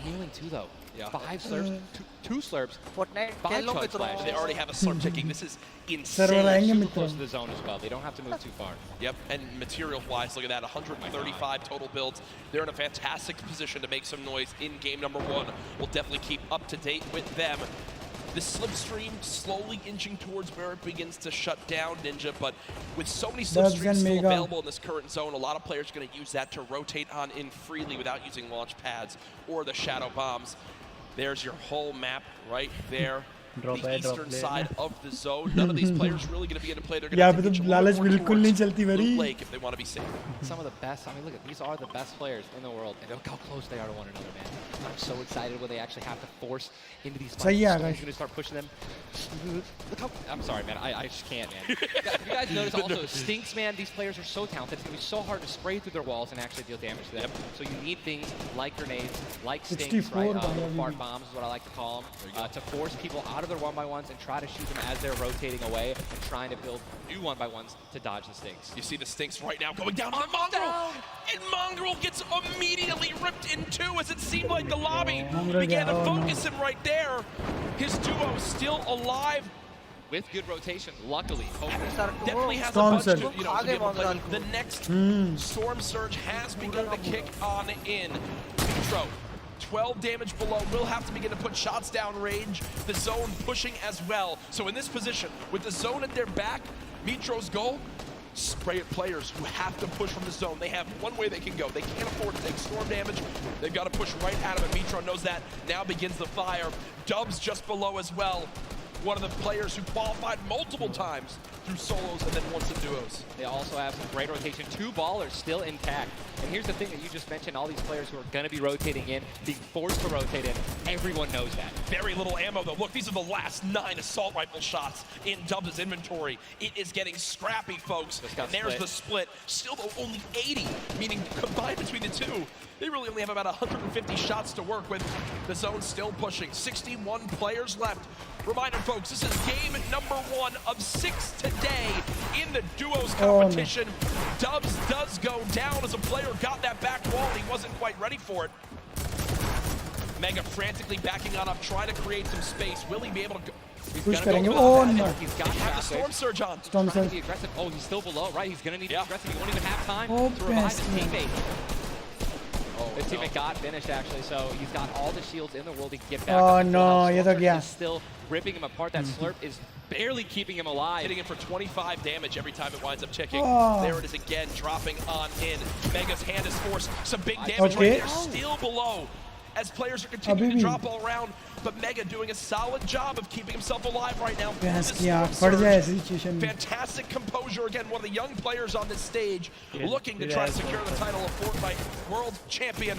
healing too, though. Yeah. 5 slurps, 2 slurps.
Fortnite,
5 chug flash.
They already have a slurp ticking. This is insane.
Super close to the zone as well. They don't have to move too far.
Yep, and material-wise, look at that, 135 total builds. They're in a fantastic position to make some noise in game number 1. We'll definitely keep up to date with them. The slipstream slowly inching towards where it begins to shut down Ninja, but with so many slipstreams still available in this current zone, a lot of players are going to use that to rotate on in freely without using launch pads or the shadow bombs. There's your whole map right there. The eastern side of the zone. None of these players really going to be able to play. They're going to have to get Blue Lake if they want to be safe.
Some of the best. I mean, look at these are the best players in the world, and look how close they are to one another, man. I'm so excited when they actually have to force into these fights. He's going to start pushing them. Look how. I'm sorry, man. I just can't, man. You guys notice also Stinks, man. These players are so talented. It's going to be so hard to spray through their walls and actually deal damage to them. So you need things like grenades, like Stinks, right? Fart bombs is what I like to call them, to force people out of their 1x1s and try to shoot them as they're rotating away and trying to build new 1x1s to dodge the Stinks.
You see the Stinks right now going down on the Mongrel, and Mongrel gets immediately ripped in two as it seemed like the lobby began to focus him right there. His duo still alive.
With good rotation, luckily.
Definitely has a bunch to, you know, to be able to play. The next Storm Surge has begun to kick on in. Metro, 12 damage below, will have to begin to put shots down range. The zone pushing as well. So in this position, with the zone at their back, Metro's goal, spray at players who have to push from the zone. They have one way they can go. They can't afford to take storm damage. They've got to push right out of it. Metro knows that. Now begins the fire. Dubs just below as well. One of the players who qualified multiple times through solos and then once in duos.
They also have some great rotation. 2 ballers still intact. And here's the thing that you just mentioned, all these players who are going to be rotating in, being forced to rotate in, everyone knows that.
Very little ammo though. Look, these are the last 9 assault rifle shots in Dubs' inventory. It is getting scrappy, folks. And there's the split. Still though only 80, meaning combined between the two, they really only have about 150 shots to work with. The zone still pushing. 61 players left. Reminder, folks, this is game number 1 of 6 today in the duos competition. Dubs does go down as a player got that back wall and he wasn't quite ready for it. Mega frantically backing on up, trying to create some space. Will he be able to go?
Push करेंगे. Oh no!
He's got
the Storm Surge on.
Storm Surge.
Be aggressive. Oh, he's still below, right? He's going to need to be aggressive. He won't even have time to revive his teammate. His teammate got finished actually, so he's got all the shields in the world to get back.
Oh no, ये तो गया.
Still ripping him apart. That slurp is barely keeping him alive.
Hitting him for 25 damage every time it winds up ticking. There it is again, dropping on in. Mega's hand is forced. Some big damage right there, still below. As players are continuing to drop all around, but Mega doing a solid job of keeping himself alive right now. Fantastic composure again, one of the young players on this stage, looking to try to secure the title of Fortnite World Champion.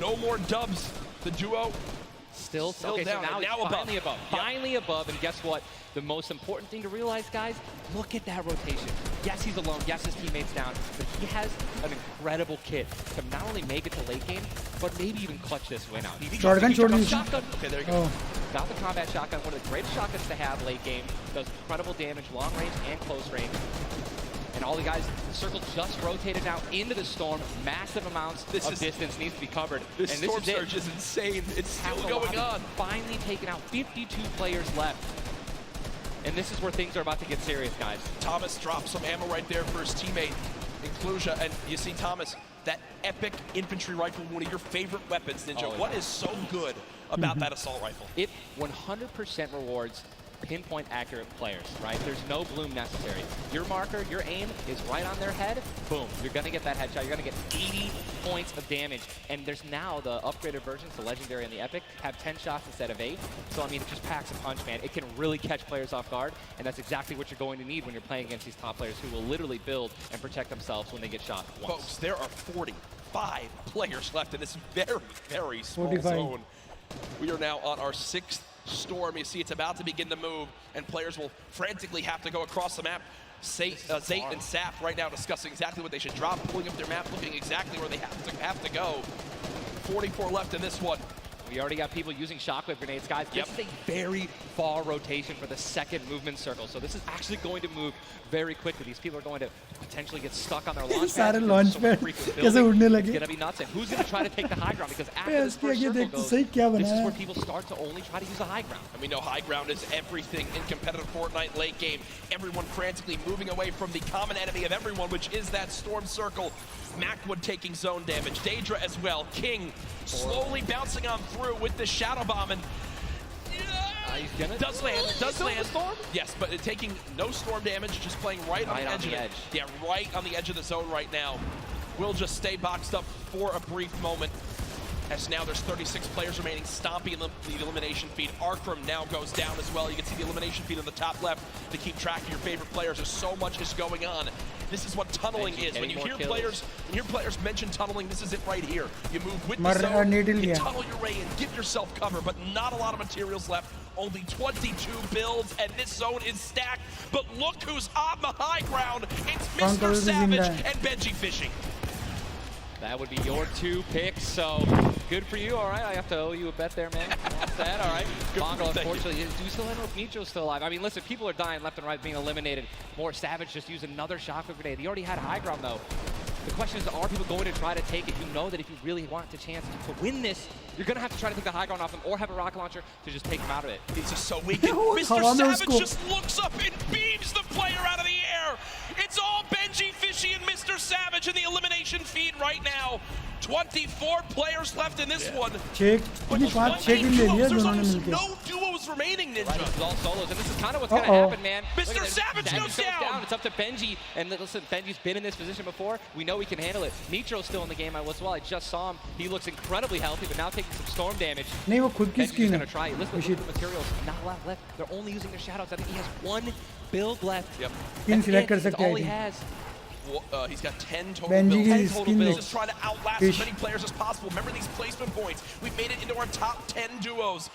No more Dubs. The duo
still
down.
So now finally above. Finally above, and guess what? The most important thing to realize, guys, look at that rotation. Yes, he's alone. Yes, his teammate's down. But he has an incredible kit to not only make it to late game, but maybe even clutch this win out.
Shotgun.
Okay, there you go.
Got the combat shotgun, one of the greatest shotguns to have late game. Does incredible damage, long range and close range. And all the guys, the circle just rotated now into the storm. Massive amounts of distance needs to be covered.
This Storm Surge is insane. It's still going on.
Finally taken out. 52 players left. And this is where things are about to get serious, guys.
Thomas drops some ammo right there for his teammate, Inclusia. And you see Thomas, that epic infantry rifle, one of your favorite weapons, Ninja. What is so good about that assault rifle?
It 100% rewards pinpoint accurate players, right? There's no bloom necessary. Your marker, your aim is right on their head, boom, you're gonna get that headshot. You're gonna get 80 points of damage. And there's now the upgraded versions, the Legendary and the Epic, have 10 shots instead of 8. So I mean, it just packs a punch, man. It can really catch players off guard, and that's exactly what you're going to need when you're playing against these top players who will literally build and protect themselves when they get shot once.
Folks, there are 45 players left in this very, very small zone. We are now on our 6th storm. You see it's about to begin to move, and players will frantically have to go across the map. Zayt and Saf right now discussing exactly what they should drop, pulling up their map, looking exactly where they have to go. 44 left in this one.
We already got people using shockwave grenades, guys. This is a very far rotation for the second movement circle, so this is actually going to move very quickly. These people are going to potentially get stuck on their launch pads. It's going to be nuts. And who's going to try to take the high ground? Because after this first circle goes, this is where people start to only try to use the high ground.
And we know high ground is everything in competitive Fortnite late game. Everyone frantically moving away from the common enemy of everyone, which is that storm circle. Macwood taking zone damage. Daedra as well. King slowly bouncing on through with the shadow bomb, and does land. Yes, but taking no storm damage, just playing right on the edge. Yeah, right on the edge of the zone right now. Will just stay boxed up for a brief moment. As now there's 36 players remaining. Stompy in the elimination feed. Arkram now goes down as well. You can see the elimination feed on the top left to keep track of your favorite players. There's so much is going on. This is what tunneling is. When you hear players mention tunneling, this is it right here. You move with the zone, you tunnel your way in, give yourself cover, but not a lot of materials left. Only 22 builds, and this zone is stacked. But look who's on the high ground. It's Mr. Savage and Benji Fishing.
That would be your 2 picks, so good for you. All right, I have to owe you a bet there, man. What's that? All right. Mongo, unfortunately, do you still end with Mitro's still alive? I mean, listen, people are dying left and right, being eliminated. More Savage just used another shockwave grenade. He already had high ground, though. The question is, are people going to try to take it? You know that if you really want the chance to win this, you're going to have to try to take the high ground off them or have a rocket launcher to just take them out of it.
He's just so weak. Mr. Savage just looks up and beams the player out of the air. It's all Benji Fishy and Mr. Savage in the elimination feed right now. 24 players left in this one. But there's almost no duos remaining, Ninja.
Right, it's all solos, and this is kind of what's going to happen, man.
Mr. Savage goes down.
It's up to Benji, and listen, Benji's been in this position before. We know he can handle it. Mitro's still in the game as well. I just saw him. He looks incredibly healthy, but now taking some storm damage. Benji's going to try it. Listen, the materials, not a lot left. They're only using their shadows. I think he has 1 build left.
Yep.
That's all he has.
He's got 10 total builds. 10 total builds. Just trying to outlast as many players as possible. Remember these placement points. We've made it into our top 10 duos.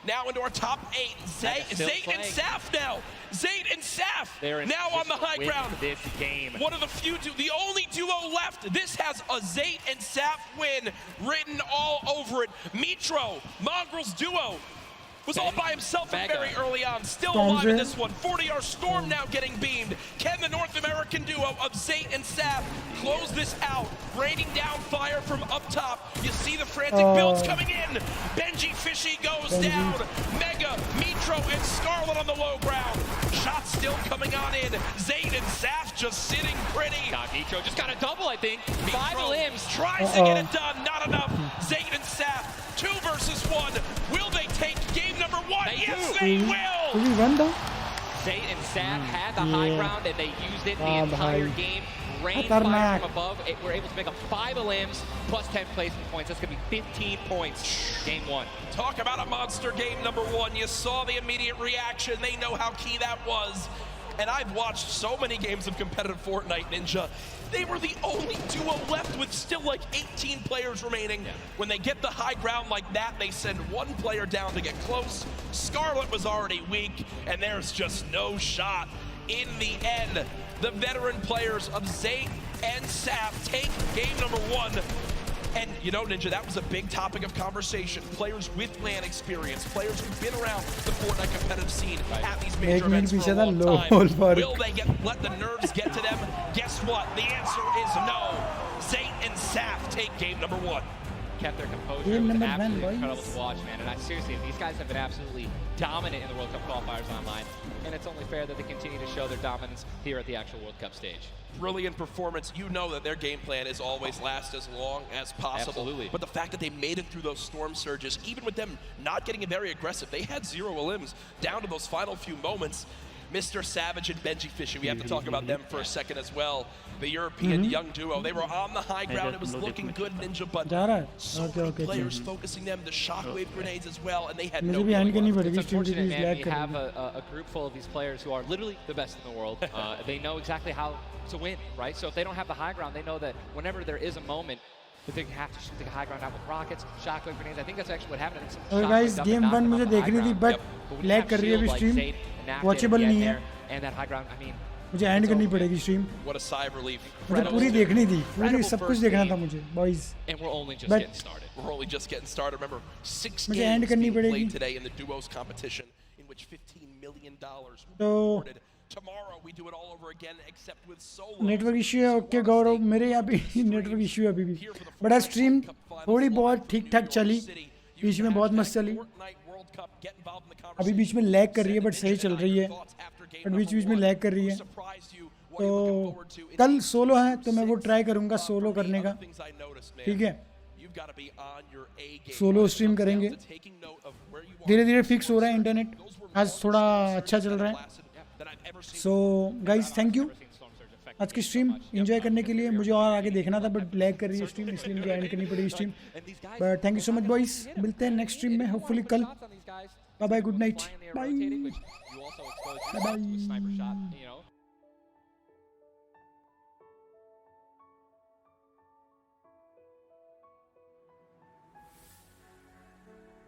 Now into our top 8. Zayt and Saf now. Zayt and Saf now on the high ground.
This game.
One of the few, the only duo left. This has a Zayt and Saf win written all over it. Mitro, Mongrel's duo, was all by himself very early on. Still alive in this one. 40R Storm now getting beamed. Can the North American duo of Zayt and Saf close this out? Raining down fire from up top. You see the frantic builds coming in. Benji Fishy goes down. Mega, Mitro, and Scarlet on the low ground. Shots still coming on in. Zayt and Saf just sitting pretty.
Mitro just got a double, I think. 5 limbs.
Tries to get it done. Not enough. Zayt and Saf. 2 versus 1. Will they take game number 1? Yes, they will!
Zayt and Saf had the high ground, and they used it the entire game. Rain fire from above. We're able to make up 5 limbs plus 10 placement points. That's going to be 15 points. Game 1.
Talk about a monster game number 1. You saw the immediate reaction. They know how key that was. And I've watched so many games of competitive Fortnite, Ninja. They were the only duo left with still like 18 players remaining. When they get the high ground like that, they send 1 player down to get close. Scarlet was already weak, and there's just no shot. In the end, the veteran players of Zayt and Saf take game number 1. And you know, Ninja, that was a big topic of conversation. Players with LAN experience, players who've been around the Fortnite competitive scene at these major events for a long time. Will they let the nerves get to them? Guess what? The answer is no. Zayt and Saf take game number 1.
Kept their composure. It was absolutely incredible to watch, man. And seriously, these guys have been absolutely dominant in the World Cup qualifiers online. And it's only fair that they continue to show their dominance here at the actual World Cup stage.
Brilliant performance. You know that their game plan is always last as long as possible.
Absolutely.
But the fact that they made it through those storm surges, even with them not getting very aggressive, they had 0 limbs down to those final few moments. Mr. Savage and Benji Fishy, we have to talk about them for a second as well. The European young duo, they were on the high ground. It was looking good, Ninja, but so many players focusing them, the shockwave grenades as well, and they had no
It's unfortunate, man. We have a group full of these players who are literally the best in the world. They know exactly how to win, right? So if they don't have the high ground, they know that whenever there is a moment, that they have to shoot the high ground out with rockets, shockwave grenades. I think that's actually what happened.
और guys, game 1 मुझे देखनी थी, but lag कर रही है अभी stream, watchable नहीं है.
And that high ground, I mean,
मुझे एंड करनी पड़ेगी stream,
What a sigh of relief.
मुझे पूरी देखनी थी, पूरी सब कुछ देखना था मुझे boys,
And we're only just
But-
getting started. We're only just getting started. Remember, 6
मुझे
games
end करनी
being
पड़ेगी।
played today in the duos competition, in which $15 million were
तो
awarded. Tomorrow we do it all over again, except with solos.
Network issue है। Okay गौरव, मेरे यहाँ भी network issue है अभी भी, बट आज स्ट्रीम थोड़ी बहुत ठीक ठाक चली, बीच में बहुत मस्त चली, अभी बीच में लैग कर रही है बट सही चल रही है, बट बीच बीच में लैग कर रही है। तो कल सोलो है तो मैं वो ट्राई करूँगा सोलो करने का, ठीक है, सोलो स्ट्रीम करेंगे। धीरे धीरे फिक्स हो रहा है इंटरनेट, आज थोड़ा अच्छा चल रहा है। सो गाइज थैंक यू आज की स्ट्रीम एंजॉय करने के लिए। मुझे और आगे देखना था बट लैग कर रही है स्ट्रीम, इसलिए मुझे एंड करनी पड़ेगी stream. But thank you so much boys, मिलते हैं नेक्स्ट स्ट्रीम में होपफुली कल। Bye bye, good night, bye bye.